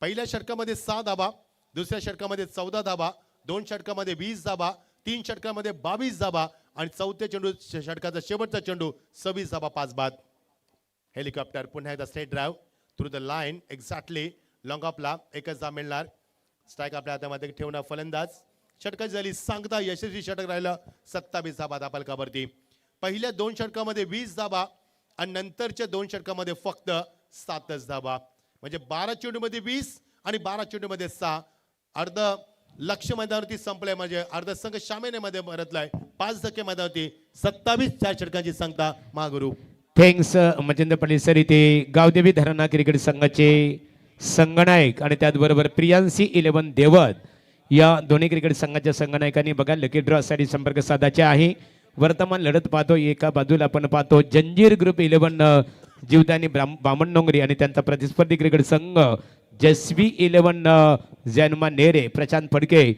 पहिल्या षटकामध्ये 6 धावा, दुसऱ्या षटकामध्ये 14 धावा, 2 षटकामध्ये 20 धावा, 3 षटकामध्ये 22 धावा आणि चौथ्या चेंडू षटकाचा शेवटचा चेंडू 26 धावा 5 बाद. हेलिकॉप्टर पुन्हा एकदा straight drive through the line exactly long ऑफला. एकच धाव मिळणार. स्ट्राईक आपल्या हातामध्ये ठेवणार फलंदाज. षटकाची झाली सांगता. यशस्वी षटक राहिलं. 27 धावा धापालकावरती. पहिल्या 2 षटकामध्ये 20 धावा आणि नंतरच्या 2 षटकामध्ये फक्त 7च धावा. म्हणजे 12 चेंडूमध्ये 20 आणि 12 चेंडूमध्ये 6. अर्ध लक्ष मैदानावरती संपलंय. म्हणजे अर्ध संघ शामेनेमध्ये परतलाय. 5 धक्के मैदानावरती 27 4 षटकांची सांगता महागुरु. Thanks Machindra Patil sir. इथे गावदेवी धरणा क्रिकेट संघाचे संगनायक आणि त्याचबरोबर प्रियांसी 11 देवत या दोन्ही क्रिकेट संघाच्या संगनायकांनी बघा लकी ड्रॉ साठी संपर्क साधायचे आहे. वर्तमान लढत पाहतो. एका बाजूला आपण पाहतो जंजीर ग्रुप 11 जीवदानी बामणडोंगरी आणि त्यांचा प्रतिस्पर्धी क्रिकेट संघ जसवी 11 जन्मा नेरे प्रशांत फडके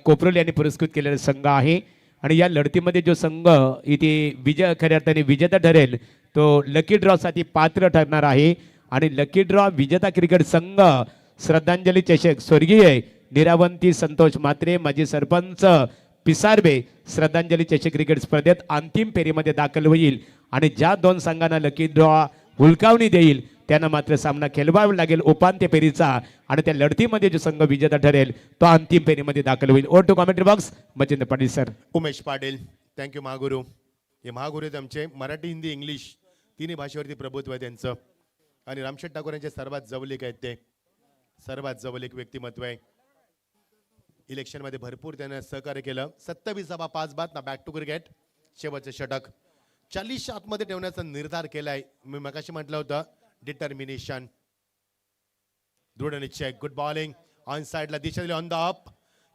कोपरोली यांनी पुरस्कृत केलेला संघ आहे. आणि या लढतीमध्ये जो संघ इथे विजय खऱ्या अर्थाने विजेता ठरेल तो लकी ड्रॉ साठी पात्र ठरणार आहे. आणि लकी ड्रॉ विजेता क्रिकेट संघ श्रद्धांजली चषक स्वर्गीय निरावंती संतोष म्हात्रे माजी सरपंच पिसारबे श्रद्धांजली चषक क्रिकेट स्पर्धेत अंतिम फेरीमध्ये दाखल होईल. आणि ज्या 2 संघांना लकी ड्रॉ हुलकावणी देईल त्यांना मात्र सामना खेळवावा लागेल उपांत्य फेरीचा. आणि त्या लढतीमध्ये जो संघ विजेता ठरेल तो अंतिम फेरीमध्ये दाखल होईल. Over to commentary box Machindra Patil sir. Umesh Patil thank you Mahaguru. हे महागुरु आहेत आमचे. मराठी हिंदी इंग्लिश तिन्ही भाषेवरती प्रभुत्व आहे त्यांचं. आणि रामशेठ ठाकूर यांचे सर्वात जवळीक आहेत. ते सर्वात जवळीक व्यक्तिमत्व आहे. इलेक्शनमध्ये भरपूर त्यानं सहकार्य केलं. 27 धावा 5 बाद ना. बॅक टू क्रिकेट शेवटचे षटक 40 आतमध्ये ठेवण्याचा निर्धार केलाय. मी मगाशी म्हटलं होतं डिटर्मिनेशन, दृढ निश्चय. गुड बॉलिंग ऑन साइडला दिशा दिली ऑन द अप.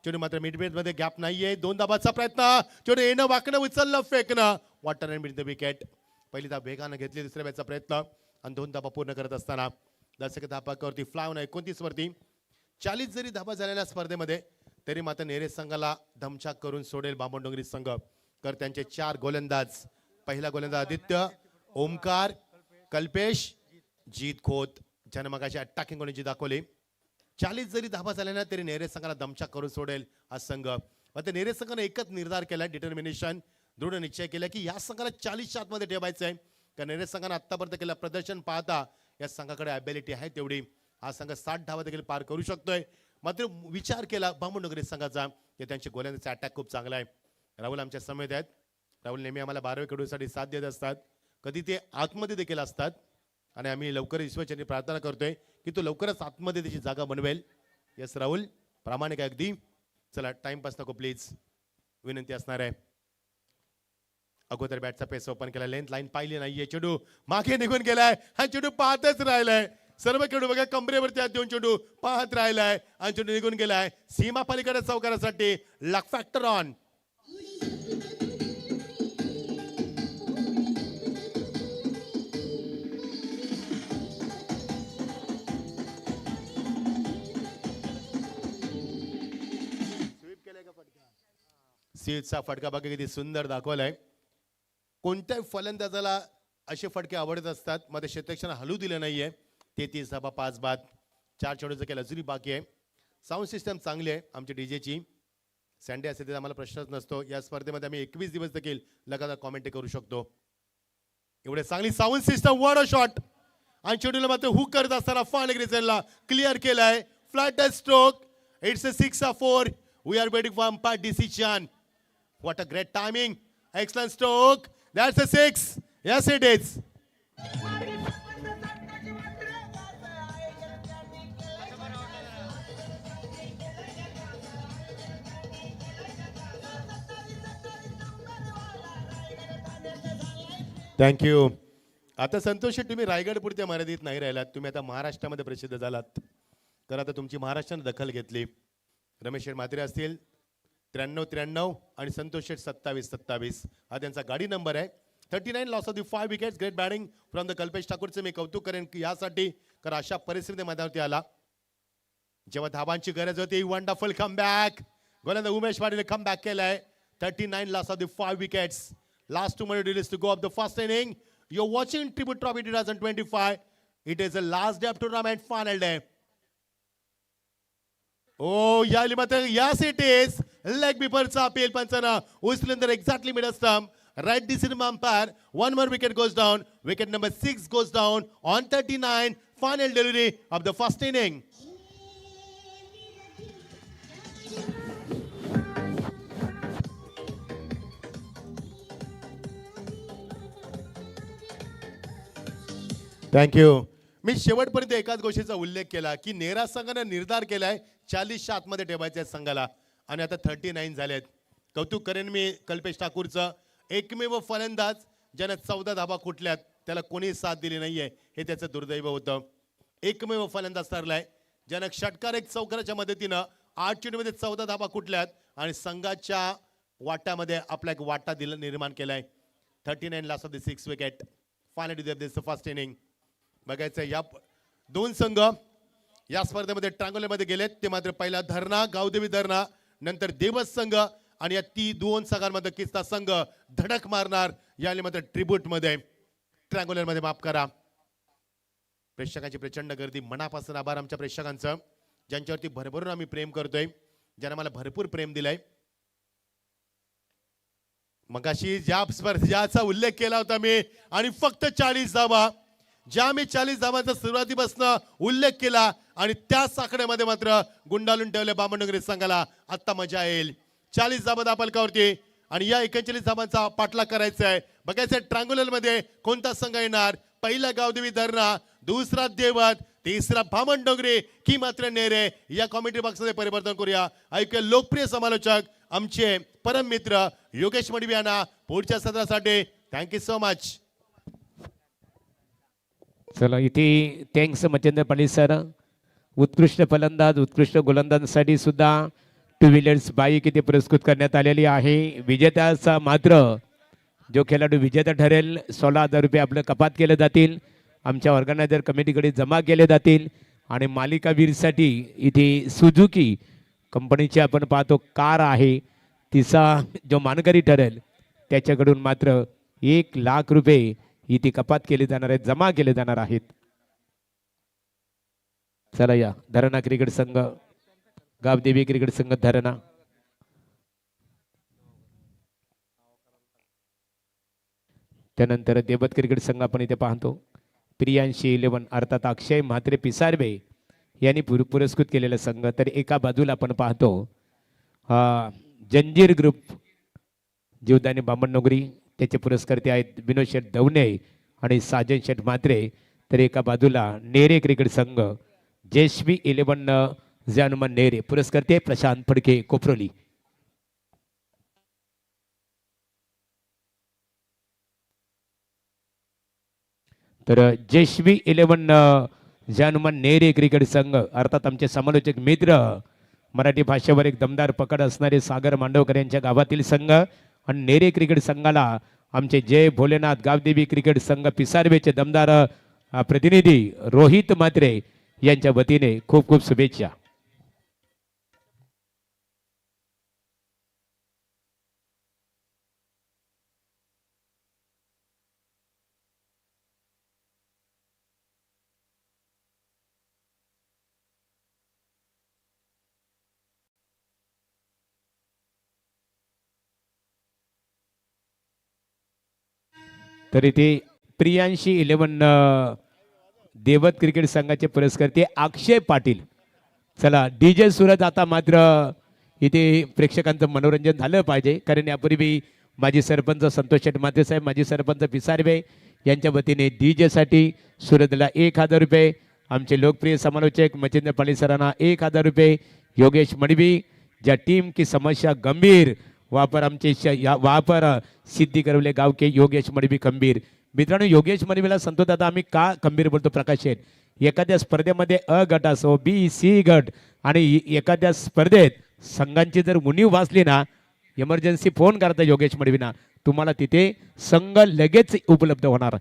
चेंडू मात्र मिडवेज मध्ये गॅप नाहीये. 2 धाबाचा प्रयत्न, चेंडू येणं वाकणं उचललं फेकणं. Water and mid the wicket. पहिली धाव वेगानं घेतली, दुसऱ्या बॅटचा प्रयत्न आणि 2 धाबा पूर्ण करत असताना दर्शक धाबावरती फ्लाय होऊन 29 वरती 40 जरी धाबा झालेल्या स्पर्धेमध्ये तरी मात्र नेरे संघाला धमछाक करून सोडेल बामणडोंगरी संघ. तर त्यांचे 4 गोलंदाज. पहिला गोलंदाज आदित्य, ओमकार, कल्पेश, जीत खोत ज्यानं मगाशी अटॅकिंग गोलंदाजी दाखवली. 40 जरी धाबा झाल्या ना तरी नेरे संघाला दमछाक करून सोडेल हा संघ. मात्र नेरे संघाने एकच निर्धार केलाय, डिटर्मिनेशन, दृढ निश्चय केला की या संघाला 40 आतमध्ये ठेवायचं आहे. कारण नेरे संघाने आतापर्यंत केलं प्रदर्शन पाहता या संघाकडे ॲबिलिटी आहे तेवढी. हा संघ 60 धावा देखील पार करू शकतोय. मात्र विचार केला बामणडोंगरी संघाचा की त्यांचे गोलंदाजीचा अटॅक खूप चांगला आहे. राहुल आमच्या समेत आहेत. राहुल नेहमी आम्हाला 12वे खेळूसाठी साथ देत असतात, कधी ते आतमध्ये देखील असतात आणि आम्ही लवकर ईश्वरचरणी प्रार्थना करतोय की तो लवकरच आतमध्ये त्याची जागा बनवेल. यस राहुल, प्रामाणिक आहे अगदी. चला टाइमपास नको प्लीज, विनंती असणार आहे. अगोदर बॅटचा पेस ओपन केला, लेंथ लाईन पाहिली नाहीये, चेंडू मागे निघून गेलाय हा चेंडू पाहतच राहिलाय. सर्व खेळू बघा कमरेवरती हात देऊन चेंडू पाहत राहिलाय आणि चेंडू निघून गेलाय सीमा पलीकडे चौकारासाठी. लक फॅक्टर ऑन. स्वीपचा फटका बघा किती सुंदर दाखवलाय. कोणत्याही फलंदाजाला असे फटके आवडत असतात. मध्ये क्षेत्ररक्षण हलू दिलं नाहीये. 33 धाबा 5 बाद. 4 चेंडूचं केलं अजूनही बाकी आहे. साऊंड सिस्टम चांगली आहे आमची डीजेची. संडे असेल तर आम्हाला प्रश्नच नसतो. या स्पर्धेमध्ये आम्ही 21 दिवस देखील लगातार कॉमेंट्री करू शकतो. एवढे चांगली साऊंड सिस्टम. वर अ शॉट आणि चेंडूला मात्र हुक करत असताना फान ग्रेसनला क्लिअर केलाय. Flat stroke. It's a 6-4. We are waiting for umpire decision. What a great timing. Excellent stroke. That's a 6. Yes, it is. Thank you. आता संतोष शेट्टी, तुम्ही रायगड पुरत्या मर्यादित नाही राहिलात. तुम्ही आता महाराष्ट्रामध्ये प्रसिद्ध झालात. तर आता तुमची महाराष्ट्राने दखल घेतली. रमेश म्हात्रे असतील 93-93 आणि संतोष शेठ 27-27 हा त्यांचा गाडी नंबर आहे. 39 loss of the 5 wickets. Great batting from the Kalpesh ठाकूरचे मी कौतुक करेन की यासाठी, कारण अशा परिस्थितीमध्ये मैदानावरती आला जेव्हा धाबांची गरज होती. Wonderful comeback. गोलंदाज उमेश पाटीलने कमबॅक केलाय. 39 loss of the 5 wickets. Last 2 minutes release to go of the first inning. You're watching Tribute Trophy 2025. It is the last day of tournament, final day. Oh, yes it is. Leg before appeal पंचांना उचलून exactly mid stump. Right decision umpire. 1 more wicket goes down. Wicket number 6 goes down on 39. Final delivery of the first inning. Thank you. मी शेवटपर्यंत एकाच गोष्टीचा उल्लेख केला की नेरा संघाने निर्धार केलाय 40 आतमध्ये ठेवायच्या संघाला आणि आता 39 झालेत. कौतुक करेन मी कल्पेश ठाकूरचं. एकमेव फलंदाज ज्याने 14 धाबा कुठल्यात, त्याला कोणी साथ दिली नाहीये हे त्याचं दुर्दैव होतं. एकमेव फलंदाज ठरलाय ज्यानं षटकार एक चौकाराच्या मदतीनं 8 चेंडूमध्ये 14 धाबा कुठल्यात आणि संघाच्या वाट्यामध्ये आपला एक वाटा निर्माण केलाय. 39 loss of the 6 wicket. Finally this first inning. बघायचं या 2 संघ या स्पर्धेमध्ये ट्रांगोलमध्ये गेलेत. ते मात्र पहिला धरणा, गावदेवी धरणा, नंतर देवस संघ आणि या 2 संघांमध्ये किस्ता संघ धडक मारणार. याने मात्र ट्रिब्यूट मध्ये ट्रांगोलर मध्ये माफ करा. प्रेक्षकांची प्रचंड गर्दी. मनापासून आभार आमच्या प्रेक्षकांचं ज्यांच्यावरती भरभरून आम्ही प्रेम करतोय, ज्यांना मला भरपूर प्रेम दिलाय. मगाशी ज्या स्पर्धेचा उल्लेख केला होता मी आणि फक्त 40 धावा, ज्या मी 40 धावांचा सुरुवातीपासून उल्लेख केला आणि त्या साखळ्यामध्ये मात्र गुंडाळून ठेवले बामणडोंगरी संघाला. आता मजा येईल. 40 धाबा दापलकावरती आणि या 39 धाबांचा पाठलाग करायचा आहे. बघायचं ट्रांगुलर मध्ये कोणता संघ येणार. पहिला गावदेवी धरणा, दुसरा देवत, तिसरा बामणडोंगरी की मात्र नेरे. या कॉमेंट्री बॉक्समध्ये परिवर्तन करूया. ऐकूया लोकप्रिय समालोचक आमचे परम मित्र योगेश मडवी यांना पुढच्या सत्रासाठी थँक्यू सो मच. चला इथे थँक्स मच्छिंद्र पाटील सर. उत्कृष्ट फलंदाज उत्कृष्ट गोलंदाजांसाठी सुद्धा टू व्हीलर्स बाईक इथे पुरस्कृत करण्यात आलेली आहे. विजेत्याचा मात्र जो खेळाडू विजेता ठरेल 16,000 रुपये आपलं कपात केले जातील, आमच्या ऑर्गनायझर कमिटीकडे जमा केले जातील. आणि मालिकावीरसाठी इथे सुझुकी कंपनीची आपण पाहतो कार आहे, तिचा जो मानकरी ठरेल त्याच्याकडून मात्र 1,00,000 रुपये इथे कपात केले जाणार आहेत, जमा केले जाणार आहेत. चला या धरणा क्रिकेट संघ, गावदेवी क्रिकेट संघ धरणा. त्यानंतर देवत क्रिकेट संघ आपण इथे पाहतो. प्रियांशी 11 अर्थात अक्षय म्हात्रे पिसारबे यांनी पुरस्कृत केलेला संघ. तर एका बाजूला आपण पाहतो जंजीर ग्रुप जीवदानी बामणनगरी, त्याचे पुरस्कर्ते आहेत विनोद शेठ दवणे आणि साजन शेठ म्हात्रे. तर एका बाजूला नेरे क्रिकेट संघ जेशवी 11 जानुमान नेरे, पुरस्कर्ते प्रशांत फडके कोपरोली. तर जेशवी 11 जानुमान नेरे क्रिकेट संघ अर्थात आमचे समालोचक मित्र, मराठी भाषेवर एक दमदार पकड असणारे सागर मांडवकर यांच्या गावातील संघ. आणि नेरे क्रिकेट संघाला आमचे जय भोलेनाथ गावदेवी क्रिकेट संघ पिसारवेचे दमदार प्रतिनिधी रोहित म्हात्रे यांच्या वतीने खूप खूप शुभेच्छा. तर इथे प्रियांशी 11 देवत क्रिकेट संघाचे पुरस्कर्ते अक्षय पाटील. चला DJ सूरज, आता मात्र इथे प्रेक्षकांचं मनोरंजन झालं पाहिजे, कारण यापूर्वी माजी सरपंच संतोष शेठ म्हात्रे साहेब, माजी सरपंच पिसारबे यांच्या वतीने DJ साठी सूरजला 1,000 रुपये, आमचे लोकप्रिय समालोचक मच्छिंद्र पाटील सरांना 1,000 रुपये, योगेश मडवी ज्या टीम की समस्या गंभीर वापर आमचे वापर सिद्धी करवले गाव के योगेश मडवी खंबीर. मित्रांनो, योगेश मडवीला संतो दादा आम्ही का खंबीर बोलतो? प्रकाश शेठ, एखाद्या स्पर्धेमध्ये अ गट असो B-C गट आणि एखाद्या स्पर्धेत संघांची जर उणीव वाचली ना, इमर्जन्सी फोन करता योगेश मडवीना, तुम्हाला तिथे संघ लगेच उपलब्ध होणार.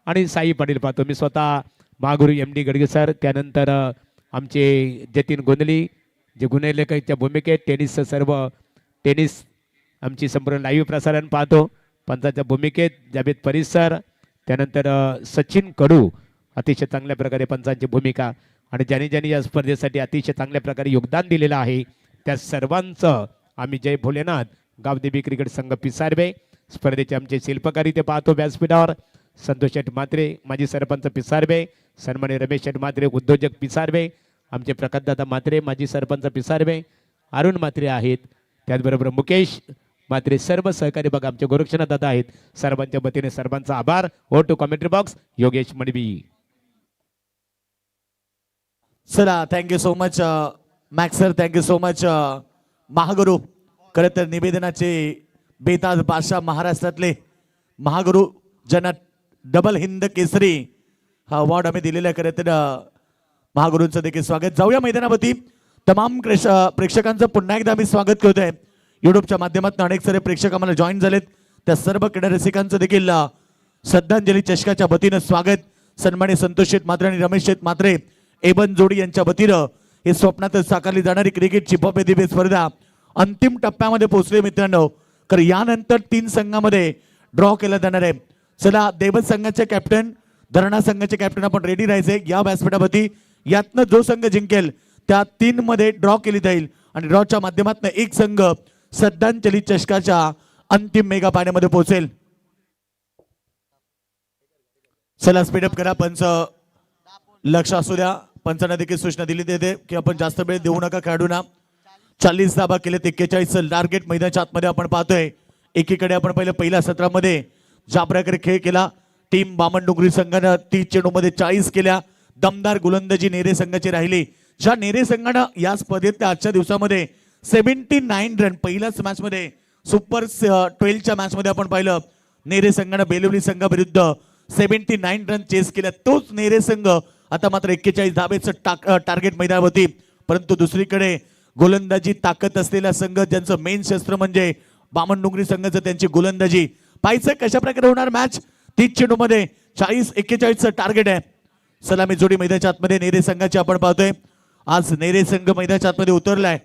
आणि साई पाटील पाहतो मी स्वतः, महागुरू MD गडगे सर, त्यानंतर आमचे जतीन गोंधली जे गुन्हेलेखाच्या भूमिकेत टेनिसचं सर्व टेनिस आमची संपूर्ण लाईव्ह प्रसारण पाहतो. पंचाच्या भूमिकेत जावेद परिसर, त्यानंतर सचिन कडू अतिशय चांगल्या प्रकारे पंचांची भूमिका, आणि ज्यांनी ज्यांनी या स्पर्धेसाठी अतिशय चांगल्या प्रकारे योगदान दिलेलं आहे त्या सर्वांचं आम्ही जय भोलेनाथ गावदेवी क्रिकेट संघ पिसारबे स्पर्धेचे आमचे शिल्पकारी ते पाहतो व्यासपीठावर. संतोष शेठ म्हात्रे माजी सरपंच पिसारबे, सन्मान्य रमेश शेठ म्हात्रे उद्योजक पिसारबे, आमचे प्रकाशदादा म्हात्रे माजी सरपंच पिसारबे, अरुण म्हात्रे आहेत, त्याचबरोबर मुकेश म्हात्रे, सर्व सहकारी बघा आमचे गोरक्षनाथ दादा आहेत. सर्वांच्या वतीने सर्वांचा आभार. ओ to commentary box Yogesh Madvi. चला, thank you so much Max sir, thank you so much Mahaguru. खरं तर निवेदनाचे बेताज बादशाह, महाराष्ट्रातले महागुरु ज्यांना डबल हिंद केसरी हा अवॉर्ड आम्ही दिलेला आहे. खरं तर महागुरूंचं देखील स्वागत. जाऊया मैदानावरती. तमाम प्रेक्षकांचं पुन्हा एकदा आम्ही स्वागत करतोय. युट्यूबच्या माध्यमातून अनेक सारे प्रेक्षक आम्हाला जॉईन झालेत. त्या सर्व क्रीडा रसिकांचं देखील श्रद्धांजली चषकाच्या वतीनं स्वागत. सन्मान्य संतोष शेठ म्हात्रे आणि रमेश शेठ म्हात्रे एबन जोडी यांच्या वतीनं हे स्वप्नातच साकारली जाणारी क्रिकेटची भव्य दिव्य स्पर्धा अंतिम टप्प्यामध्ये पोहोचले मित्रांनो. तर यानंतर 3 संघामध्ये ड्रॉ केला जाणार आहे. चला, देवत संघाचे कॅप्टन, धरणा संघाचे कॅप्टन आपण रेडी राहायचे या व्यासपीठावरती. यातनं जो संघ जिंकेल त्या 3 मध्ये ड्रॉ केली जाईल आणि ड्रॉच्या माध्यमातून एक संघ श्रद्धांजली चषकाच्या अंतिम मेगा पाण्यामध्ये पोहोचेल. चला, स्पीडअप करा. पंच लक्ष असू द्या. पंचांना देखील सूचना दिली देते की आपण जास्त वेळ देऊ नका खेळाडूंना. 40 धाबा केले, 41 टार्गेट मैदानाच्या आतमध्ये आपण पाहतोय. एकीकडे आपण पहिल्या सत्रामध्ये ज्या प्रकारे खेळ केला, टीम बामणडोंगरी संघानं 30 चेंडूमध्ये 40 केल्या. दमदार गोलंदाजी नेरे संघाची राहिली. ज्या नेरे संघानं या स्पर्धेतल्या आजच्या दिवसामध्ये 79 रन पहिल्याच मॅच मध्ये सुपर 12च्या मॅच मध्ये आपण पाहिलं नेरे संघानं बेलवली संघाविरुद्ध 79 रन चेस केल्या. तोच नेरे संघ आता मात्र 41 धावेचं टार्गेट मैदानावरती. परंतु दुसरीकडे गोलंदाजी ताकद असलेला संघ ज्यांचं मेन शस्त्र म्हणजे बामणडोंगरी संघाचं त्यांची गोलंदाजी. पाहायचं कशा प्रकारे होणार मॅच. 30 चेंडूमध्ये 40-41चं टार्गेट आहे. सलामी जोडी मैदानाच्या आतमध्ये नेरे संघाची आपण पाहतोय. आज नेरे संघ मैदानाच्या आतमध्ये उतरलाय.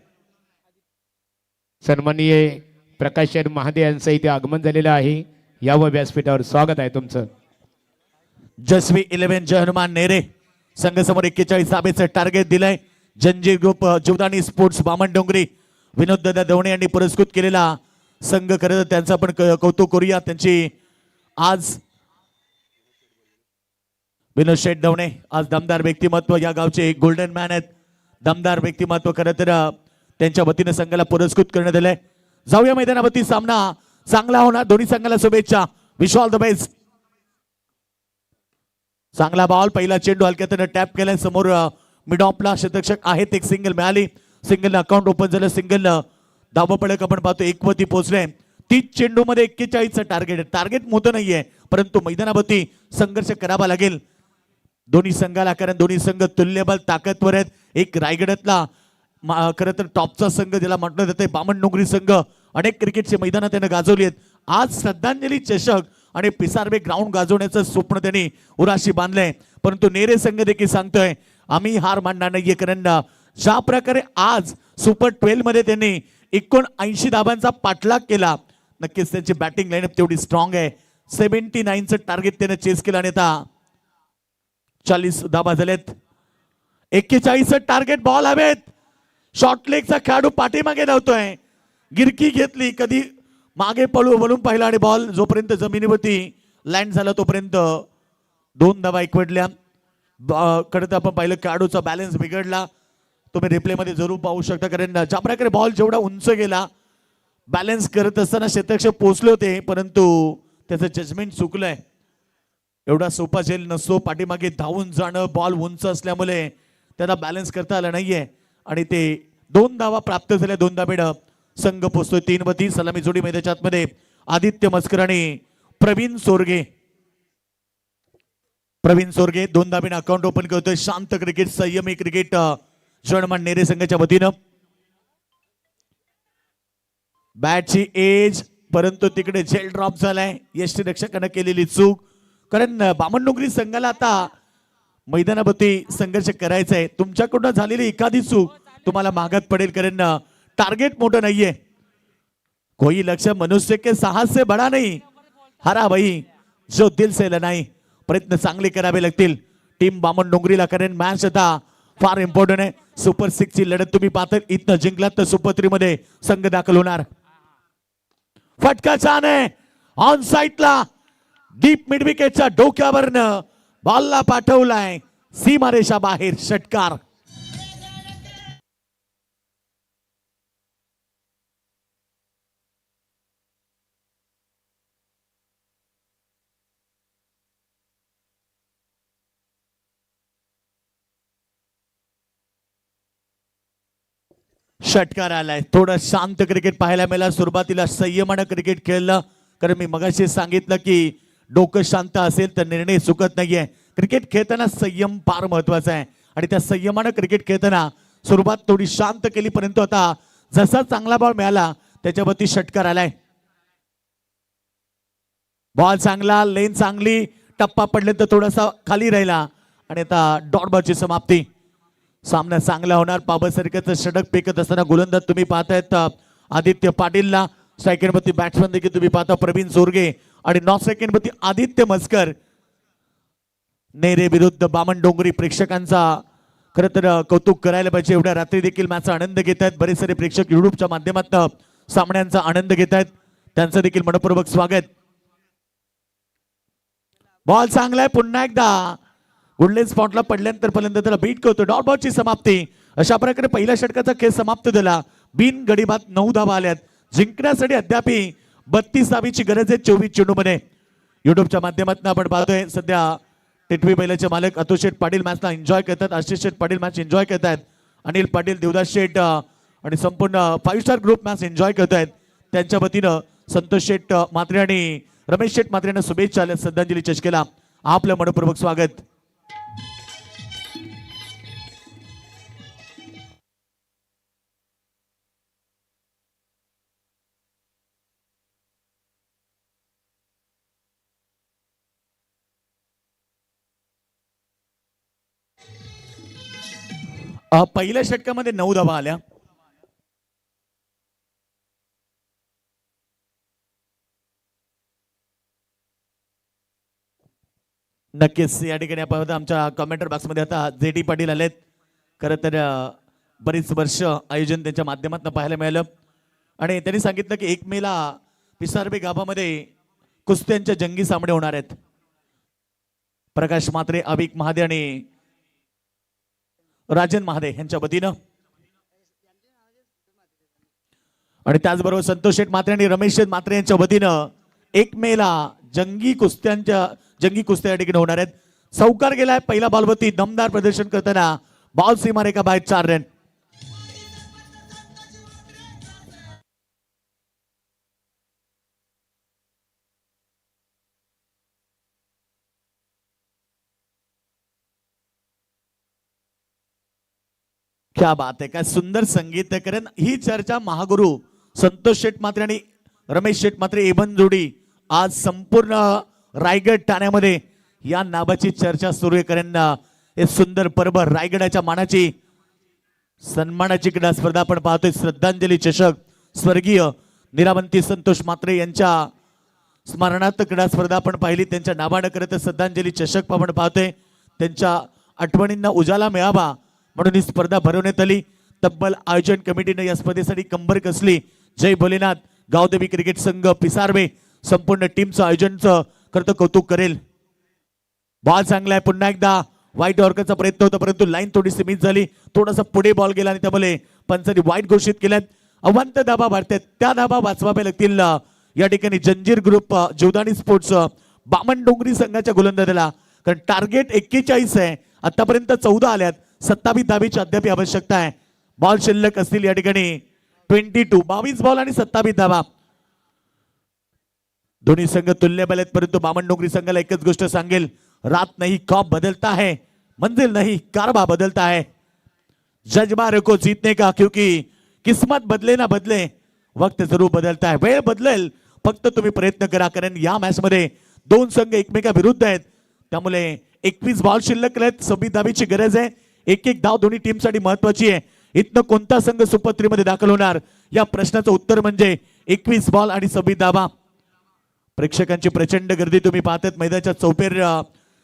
सन्माननीय प्रकाश महादे यांचं इथे आगमन झालेलं आहे. यावं व्यासपीठावर स्वागत आहे तुमचं. जसवी 11 जय हनुमान नेरे संघासमोर 41 धावेचं टार्गेट दिलंय. जंजीर ग्रुप जीवदानी स्पोर्ट्स बामणडोंगरी विनोद दादा दवणे यांनी पुरस्कृत केलेला संघ. खरं तर त्यांचं आपण कौतुक करूया. त्यांची आज विनोद शेठ दवणे आज दमदार व्यक्तिमत्व या गावचे गोल्डन मॅन आहेत. दमदार व्यक्तिमत्व खरं तर त्यांच्या वतीने संघाला पुरस्कृत करण्यात आलंय. जाऊया मैदानावरती. सामना चांगला होणार. दोन्ही संघाला शुभेच्छा. Wish all the best. चांगला बॉल. पहिला चेंडू हलक्यात टॅप केलाय. समोर मिड ऑफला शतक्षक आहेत. एक सिंगल मिळाली. सिंगल अकाउंट ओपन झालं. सिंगल धावा पडक आपण पाहतो 1 वरती पोहोचले. 30 चेंडू मध्ये 41चं टार्गेट. टार्गेट मोठं नाहीये परंतु मैदानावरती संघर्ष करावा लागेल दोन्ही संघाला. कारण दोन्ही संघ तुल्यबल ताकदवर आहेत. एक रायगडातला खरं तर टॉपचा संघ ज्याला म्हटलं जाते बामणडोंगरी संघ अनेक क्रिकेटचे मैदान त्यानं गाजवली आहेत. आज श्रद्धांजली चषक आणि पिसारवे ग्राउंड गाजवण्याचं स्वप्न त्यांनी उराशी बांधलंय. परंतु नेरे संघ देखील सांगतोय आम्ही हार मानणार नाहीये. कारण ज्या प्रकारे आज सुपर 12 मध्ये त्यांनी 79 धाबांचा पाठलाग केला. नक्कीच त्यांची बॅटिंग लाईनअप तेवढी स्ट्रॉंग आहे. 79चं टार्गेट त्याने चेस केलं आणि आता 40 धाबा झालेत. 41चं टार्गेट. बॉल हवेत. शॉर्ट लेगचा खेळाडू पाठीमागे धावतोय. गिरकी घेतली. कधी मागे वळून पाहिला आणि बॉल जोपर्यंत जमिनीवरती लँड झाला तोपर्यंत 2 धावा एकवटल्या. कडे आपण पाहिलं खेळाडूचा बॅलन्स बिघडला. तुम्ही रिप्ले मध्ये जरूर पाहू शकता. कारण ज्या प्रकारे बॉल जेवढा उंच गेला बॅलन्स करत असताना शतक पोहोचले होते परंतु त्याचं जजमेंट चुकलंय. एवढा सोपा झेल नसतो पाठीमागे धावून जाणं. बॉल उंच असल्यामुळे त्याला बॅलन्स करता आलं नाहीये आणि ते 2 धावा प्राप्त झाल्या. 2 धाबेड संघ पोहोचतोय 3 वरती. सलामी जोडी मैदानाच्या आतमध्ये आदित्य मस्कर आणि प्रवीण सोरगे. प्रवीण सोरगे 2 धाबेने अकाउंट ओपन करतोय. शांत क्रिकेट संयमी क्रिकेट जर्मन नेरे संघाच्या वतीनं. बॅटची एज परंतु तिकडे झेल ड्रॉप झालाय. यष्टीरक्षकानं केलेली चूक. कारण बामणडोंगरी संघाला आता मैदानावरती संघर्ष करायचा आहे. तुमच्याकडून झालेली एखादी चूक तुम्हाला मागात पडेल. कारण टार्गेट मोठं नाहीये. कोई लक्ष्य मनुष्य के साहस से बडा नाही. हरा भाई जो दिल से नाही. प्रयत्न चांगले करावे लागतील टीम बामणडोंगरीला. कारण मॅच आता फार इम्पॉर्टंट आहे. सुपर 6 ची लढत तुम्ही पाहता. इथनं जिंकलात तर सुपर 3 मध्ये संघ दाखल होणार. फटका छान आहे. ऑन साईडला डीप मिड विकेटच्या डोक्यावरनं बॉलला पाठवलाय सीमारेषा बाहेर. षटकार. षटकार आलाय. थोडं शांत क्रिकेट पाहायला मिळालं. सुरुवातीला संयमानं क्रिकेट खेळलं. कारण मी मगाशी सांगितलं की डोकं शांत असेल तर निर्णय चुकत नाहीये. क्रिकेट खेळताना संयम फार महत्वाचा आहे आणि त्या संयमानं क्रिकेट खेळताना सुरुवात थोडी शांत केली परंतु आता जसा चांगला बॉल मिळाला त्याच्यावरती षटकार आलाय. बॉल चांगला. लेन चांगली. टप्पा पडल्यानंतर थोडासा खाली राहिला आणि आता डॉट बॉलची समाप्ती. सामना चांगला होणार. पाबसारख्याचं षटक फेकत असताना गोलंदाज तुम्ही पाहतायत आदित्य पाटीलला. सेकंड वरती बॅट्समन देखील तुम्ही पाहता प्रवीण सोरगे आणि नॉट सेकंड वरती आदित्य मस्कर. नेरे विरुद्ध बामणडोंगरी. प्रेक्षकांचा खरं तर कौतुक करायला पाहिजे. एवढ्या रात्री देखील मॅचचा आनंद घेत आहेत. बरेच सारे प्रेक्षक युट्यूबच्या माध्यमातून सामन्यांचा आनंद घेत आहेत. त्यांचं देखील मनपूर्वक स्वागत. बॉल चांगला आहे. पुन्हा एकदा गुडलेन स्पॉटला पडल्यानंतर फलंदाज त्याला बीट करतो. डॉट बॉलची समाप्ती. अशा प्रकारे पहिल्या षटकाचा खेळ समाप्त झाला. बिन गडीबाद 9 धावा आल्यात. जिंकण्यासाठी अद्याप 32 धावीची गरज आहे 24 चेंडूमध्ये. युट्यूबच्या माध्यमातून आपण पाहतोय सध्या टिटवी बैलाचे मालक अतुल शेठ पाटील मॅचला एन्जॉय करतात. आशिष शेठ पाटील मॅच एन्जॉय करतात. अनिल पाटील, देवदास शेठ आणि संपूर्ण 5 स्टार ग्रुप मॅच एन्जॉय करत आहेत त्यांच्या वतीनं संतोष शेठ म्हात्रे आणि रमेश शेठ म्हात्रे यांना शुभेच्छा. श्रद्धांजली चषकेला आपलं मनपूर्वक स्वागत. पहिल्या षटकामध्ये 9 धावा आल्या. नक्कीच या ठिकाणी आपण आमच्या कमेंटर बॉक्समध्ये आता JD पाटील आलेत. खरं तर बरीच वर्ष आयोजन त्यांच्या माध्यमातून पाहायला मिळालं आणि त्यांनी सांगितलं की 1 मेला पिसारबे गाभामध्ये कुस्त्यांच्या जंगी सामने होणार आहेत. प्रकाश म्हात्रे, अभिक महादे आणि राजन महादे यांच्या वतीनं आणि त्याचबरोबर संतोष शेठ म्हात्रे आणि रमेश शेठ म्हात्रे यांच्या वतीनं 1 मेला जंगी कुस्त्या या ठिकाणी होणार आहेत. चौकार गेलाय पहिला बॉलवरती दमदार प्रदर्शन करताना बॉल सीमारेखा बाहेर 4 रन. क्या बात आहे, काय सुंदर संगीत आहे. कारण ही चर्चा महागुरु संतोष शेठ म्हात्रे आणि रमेश शेठ म्हात्रे एबन जोडी आज संपूर्ण रायगड ठाण्यामध्ये या नावाची चर्चा सुरू आहे. कारण हे सुंदर पर्व रायगडाच्या मानाची सन्मानाची क्रीडा स्पर्धा आपण पाहतोय. श्रद्धांजली चषक स्वर्गीय निरावंती संतोष म्हात्रे यांच्या स्मरणार्थ क्रीडा स्पर्धा आपण पाहिली. त्यांच्या नावानं करत श्रद्धांजली चषक आपण पाहतोय. त्यांच्या आठवणींना उजाला मिळावा म्हणून ही स्पर्धा भरवण्यात आली. तब्बल आयोजन कमिटीने या स्पर्धेसाठी कंबर कसली. जय भोलेनाथ गावदेवी क्रिकेट संघ पिसारवे संपूर्ण टीमचं आयोजनचं करतं कौतुक करेल. बॉल चांगला आहे. पुन्हा एकदा वाईट ऑर्करचा प्रयत्न होता परंतु लाईन थोडीशी मिस झाली. थोडासा पुढे बॉल गेला आणि त्यामुळे पंचांनी वाईट घोषित केल्यात. अवांत धाबा भारतात त्या धाबा वाचवाव्या लागतील. या ठिकाणी जंजीर ग्रुप जीवदानी स्पोर्ट्स बामणडोंगरी संघाच्या गोलंदाजाला कारण टार्गेट 41 आहे. आतापर्यंत 14 आल्यात. 27 धावेची अद्याप आवश्यकता आहे. बॉल शिल्लक असतील या ठिकाणी 22 बॉल आणि 27 धावा. दोन्ही संघ तुल्यबल आहेत परंतु बामणडोंगरी संघाला एकच गोष्ट सांगेल, रात नहीं कॉप बदलता है, मंजिल नहीं कारबा बदलता है. जज्बा रखो जीतने का क्योंकि किस्मत बदले ना बदले वक्त जरूर बदलता है. वेळ बदलेल फक्त तुम्ही प्रयत्न करा. कारण या मॅच मध्ये 2 संघ एकमेका विरुद्ध आहेत त्यामुळे 21 बॉल शिल्लक आहेत. 26 धावेची गरज आहे. एक धाव दोन्ही टीमसाठी महत्वाची आहे. इथनं कोणता संघ सुपर 3 मध्ये दाखल होणार या प्रश्नाचं उत्तर म्हणजे 21 बॉल आणि 26 धावा. प्रेक्षकांची प्रचंड गर्दी तुम्ही पाहतात मैदानाच्या चौपेर.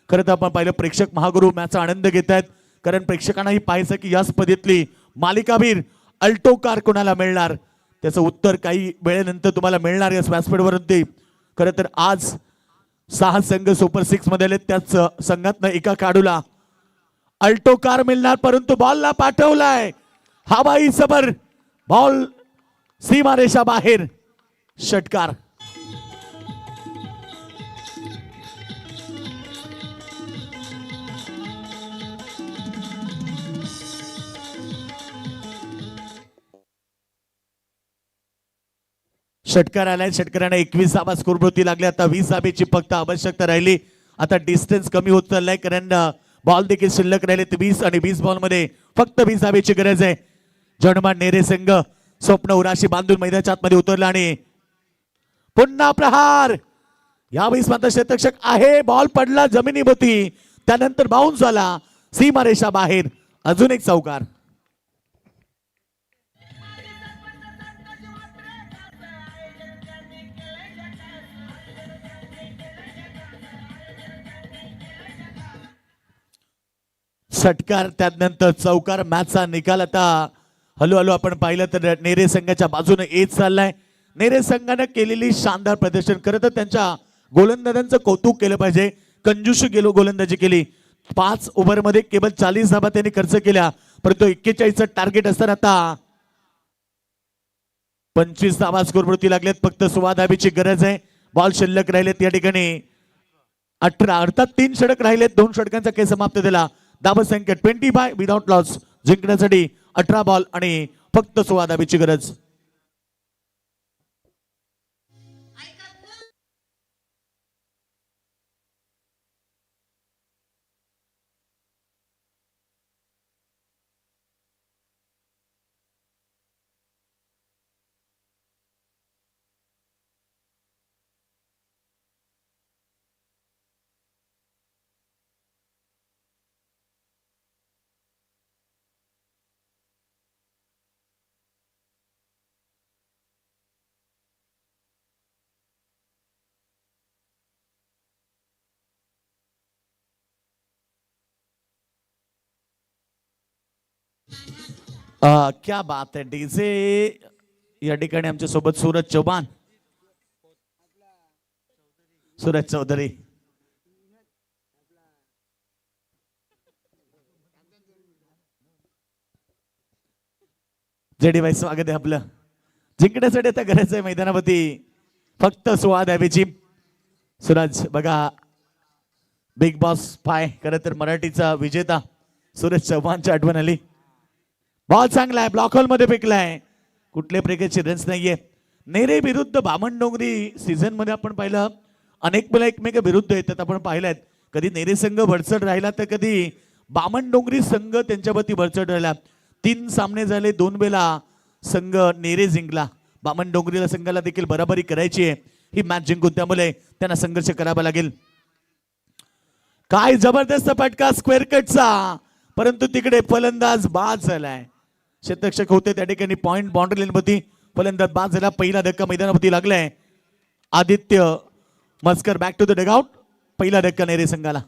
खरं तर आपण पाहिलं प्रेक्षक महागुरु मॅचचा आनंद घेत आहेत कारण प्रेक्षकांनाही पाहायचं की या स्पर्धेतली मालिकावीर अल्टो कार कोणाला मिळणार त्याचं उत्तर काही वेळेनंतर तुम्हाला मिळणार या व्यासपीठावरती. खरं तर आज 6 संघ सुपर 6 मध्ये आले. त्याच संघातनं एका खेळाडूला अल्टो कार मिळणार परंतु बॉलला पाठवलाय हवाई सबर. बॉल सीमारेषा बाहेर. षटकार. षटकार आलाय. षटकाराने 21 धावा स्कोरभोवती लागले. आता 20 धावेची फक्त आवश्यकता राहिली. आता डिस्टन्स कमी होत चाललाय कारण बॉल देखील शिल्लक राहिले. 20 आणि 20 बॉल मध्ये फक्त 20 धावेची गरज आहे. जनमान नेरे संघ स्वप्न उराशी बांधून मैदानाच्या आतमध्ये उतरला आणि पुन्हा प्रहार. यावेळेस मात्र क्षेत्ररक्षक आहे. बॉल पडला जमिनीभोवती त्यानंतर बाउन्स झाला सीमारेषा बाहेर. अजून एक चौकार. षटकार त्यानंतर चौकार. मॅचचा निकाल आता हळूहळू आपण पाहिलं तर नेरे संघाच्या बाजूने येत चाललाय. नेरे संघाने केलेली शानदार प्रदर्शन. खरं तर त्यांच्या गोलंदाजांचं कौतुक केलं पाहिजे. कंजूशी गेलो गोलंदाजी केली. 5 ओव्हरमध्ये केवळ 40 धावा त्यांनी खर्च केल्या परंतु 41चं टार्गेट असताना आता 25 धावा स्कोरवरती लागलेत. फक्त 16 धावेची गरज आहे. बॉल शिल्लक राहिलेत या ठिकाणी 18 अर्थात 3 षटक राहिलेत. 2 षटकांचा खेळ समाप्त झाला. धावा संख्या 25 विदाउट लॉस जिंकण्यासाठी 18 बॉल आणि फक्त 16 धावेची गरज. क्या बात आहे डीजे. या ठिकाणी आमच्या सोबत सूरज चौहान, सूरज चौधरी. जेडी भाई स्वागत आहे आपलं. जिंकण्यासाठी आता गरज आहे मैदानावरती फक्त 16 धावेची. सूरज बघा बिग बॉस पाय खरं तर मराठीचा विजेता सूरज चव्हाणची आठवण आली. बॉल चांगला आहे, ब्लॉक होल मध्ये फेकलाय, कुठल्या प्रकारचे रन्स नाहीये. नेरे विरुद्ध बामणडोंगरी सीझन मध्ये आपण पाहिलं अनेक मुलं एकमेका विरुद्ध येतात. आपण पाहिल्यात कधी नेरे संघ भरचड राहिला तर कधी बामणडोंगरी संघ त्यांच्यावरती भरचड राहिला. 3 सामने झाले, 2 वेळा संघ नेरे जिंकला. बामणडोंगरीला संघाला देखील बराबरी करायची आहे ही मॅच जिंकून, त्यामुळे त्यांना संघर्ष करावा लागेल. काय जबरदस्त फटका स्क्वेअर कटचा, परंतु तिकडे फलंदाज बाद झालाय. शतरक्षक होते त्या ठिकाणी पॉइंट बाउंड्री लाईनवरती, फलंदाज बाद झाला. पहिला धक्का मैदानावरती लागलाय. Aditya Maskar back to the dugout. पहिला धक्का नेरे संघाला.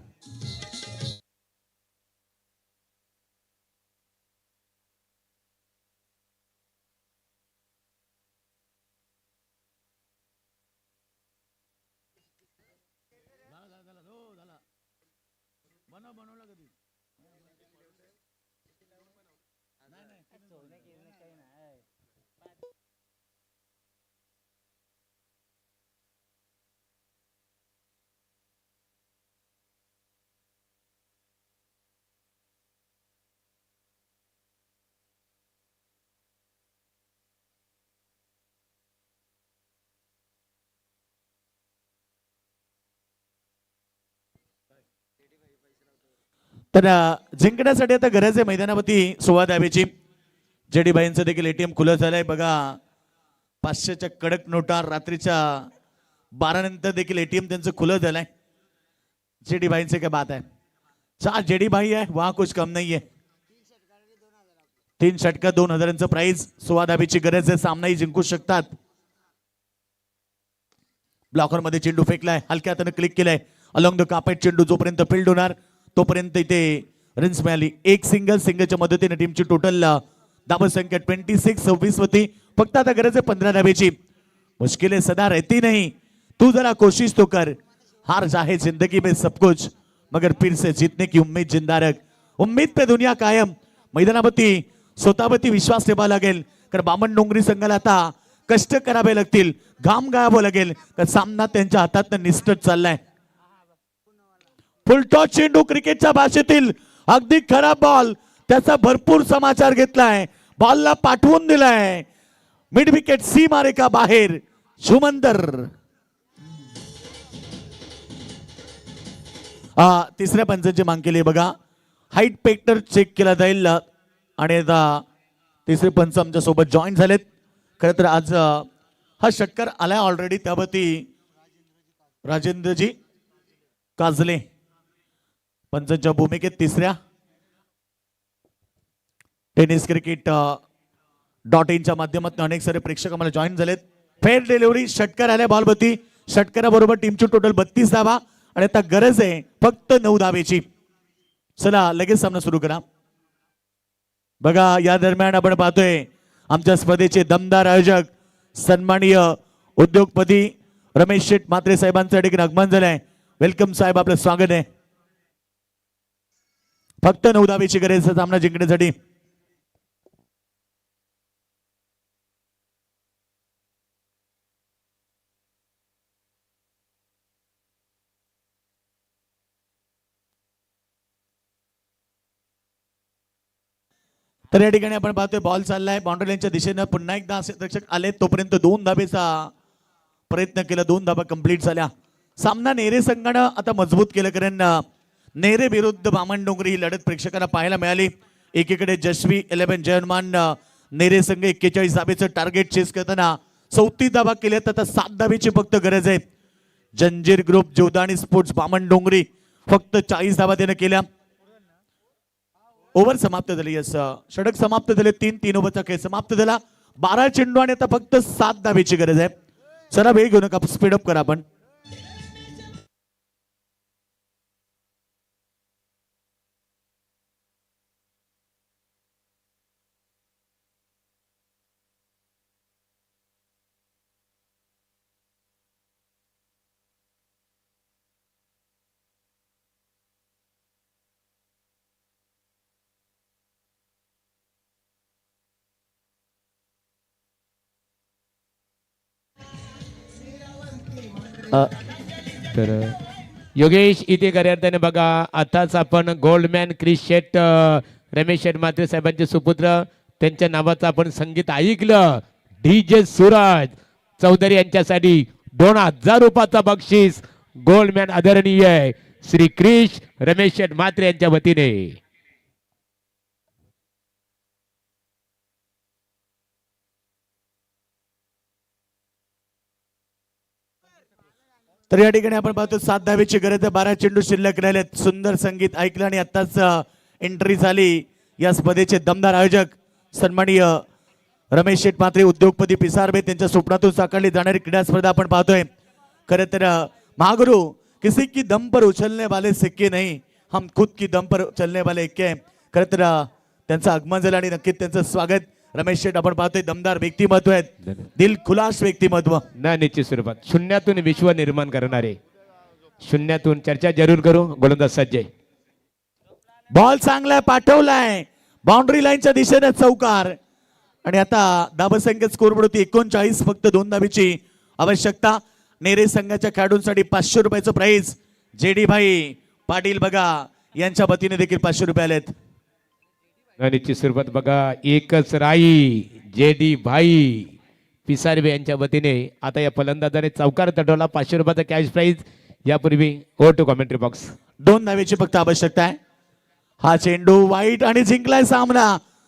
तर जिंकण्यासाठी आता गरज आहे मैदानावरती 16 धावेची. जेडी भाईंचं देखील एटीएम खुलं झालंय बघा. 500च्या कडक नोटा रात्रीच्या 12 नंतर देखील एटीएम त्यांचं खुलं झालंय. जेडी भाईंचे काय बात आहे. 4 जेडी भाई आहे, वहां कुछ कम नाही आहे. 3 षटका 2000चं प्राइस. 16 धावेची गरज आहे, सामनाही जिंकू शकतात. ब्लॉकर मध्ये चेंडू फेकलाय, हलक्या हाताने क्लिक केलाय अलॉंग द कार्पेट. चेंडू जोपर्यंत फील्ड होणार तोपर्यंत इथे रन्स मिळाली. एक सिंगलच्या मदतीने टीमची टोटल धावा संख्या 26 होती. फक्त आता गरज आहे 15 धावेची. मुश्किलें सदा रहती नहीं, तू जरा कोशिश तो कर. हार चाहे जिंदगी में सब कुछ, मगर फिर से जीतने की उम्मीद जिंदा रख. उम्मीद पे दुनिया कायम. मैदानावरती स्वतःवरती विश्वास ठेवावा लागेल, कारण बामणडोंगरी संघाला आता कष्ट करावे लागतील, घाम गाळावं लागेल, कारण सामना त्यांच्या हातात निष्ठच चाललाय. फुलटॉस चेंडू क्रिकेटच्या भाषेतील अगदी खराब बॉल, त्याचा भरपूर समाचार घेतलाय, बॉलला पाठवून दिलाय. मिड विकेट सी मारेका बाहेर. शुमंदर तिसऱ्या पंचांची मांग केली बघा. हाईट पेक्टर चेक केला जाईल आणि आता तिसरे पंच आमच्या सोबत जॉईन झालेत. खरं तर आज हा षटकार आलाय ऑलरेडी, त्यावरती राजेंद्रजी काजले पंचांच्या भूमिकेत तिसऱ्या. टेनिस क्रिकेट .in माध्यमातून अनेक सारे प्रेक्षक आम्हाला जॉईन झालेत. फेअर डिलिव्हरी षटकार आल्या बॉलवरती. षटकाराबरोबर टीमची टोटल 32 धावा आणि आता गरज आहे फक्त 9 धावेची. चला लगेच सामना सुरू करा. बघा या दरम्यान आपण पाहतोय आमच्या स्पर्धेचे दमदार आयोजक सन्माननीय उद्योगपती रमेश शेठ म्हात्रे साहेबांचं ठिकाणी आगमन झालंय. वेलकम साहेब, आपलं स्वागत आहे. फक्त 9 धावेची गरज आहे सामना जिंकण्यासाठी. तर या ठिकाणी आपण पाहतोय बॉल चाललाय बाउंड्री लाईनच्या दिशेनं. पुन्हा एकदा असे रक्षक आले तोपर्यंत 2 धाबेचा प्रयत्न केला. 2 धाबा कंप्लीट झाल्या. सामना नेरे संघानं आता मजबूत केलं, कारण नेरे विरुद्ध बामणडोंगरी ही लढत प्रेक्षकांना पाहायला मिळाली. एकीकडे जशवी 11 जयमान नेरे संघ 41 धाबेचं टार्गेट चेस करताना 34 धाबा केल्यात. आता 7 धाबेची फक्त गरज आहे. जंजीर ग्रुप जोदाणी स्पोर्ट्स बामणडोंगरी फक्त 40 धाबा त्यानं केल्या. ओव्हर समाप्त झाली. यस, षटक समाप्त झाले. 3 ओव्हरचा खेळ समाप्त झाला. 12 चेंडू आणि आता फक्त 7 धाबेची गरज आहे. जरा वेळ घेऊ नका, स्पीडअप करा आपण. तर योगेश इथे गर्यार्थाने बघा, आताच आपण गोल्डमॅन क्रिस शेट रमेश शेट म्हात्रे साहेबांचे सुपुत्र त्यांच्या नावाचं आपण संगीत ऐकलं. DJ सूरज चौधरी यांच्यासाठी 2000 रुपयाचा बक्षीस गोल्डमॅन आदरणीय श्री क्रिश रमेश शेट म्हात्रे यांच्या वतीने. तर या ठिकाणी आपण पाहतो 7 धावेची गरज आहे. 12 चेंडू शिल्लक राहिलेत. सुंदर संगीत ऐकलं आणि आताच एंट्री झाली. या स्पर्धेचे दमदार आयोजक सन्माननीय रमेश शेठ म्हात्रे, उद्योगपती पिसारबे, त्यांच्या स्वप्नातून साकारली जाणारी क्रीडा स्पर्धा आपण पाहतोय. खरं तर महागुरु किसी की दम पर उछलने वाले सिक्के नहीं, हम खुद की दम पर चलने वाले इक्के हैं. खरं तर त्यांचं आगमन झालं आणि नक्कीच त्यांचं स्वागत. रमेश शेठ आपण पाहतोय दमदार व्यक्तिमत्व आहेत, दिल खुलास व्यक्तिमत्व. ना निश्चित स्वरूपात शून्यातून विश्व निर्माण करणारे, शून्यातून चर्चा जरूर करू. गोलंदाज सज्ज. बॉल चांगलाय, पाठवलाय बाउंड्री लाईनच्या दिशेने चौकार. आणि आता धाबसंख्या स्कोरबोर्ड होती 39. फक्त 2 धाबीची आवश्यकता. नेरे संघाच्या खेळाडूंसाठी 500 रुपयाचं प्राइज. JD भाई पाटील बघा यांच्या वतीने देखील 500 रुपये आलेत. निश्चित स्वरूपात बघा, एकच राई JD भाई पिसारबे यांच्या वतीने आता या फलंदाजाने चौकार तटवला. 500 रुपयाचा कॅश प्राइज. यापूर्वी ओ टू कॉमेंट्री बॉक्स. 2 धावेची फक्त आवश्यकता आहे. हा चेंडू वाईट आणि जिंकलाय सामना.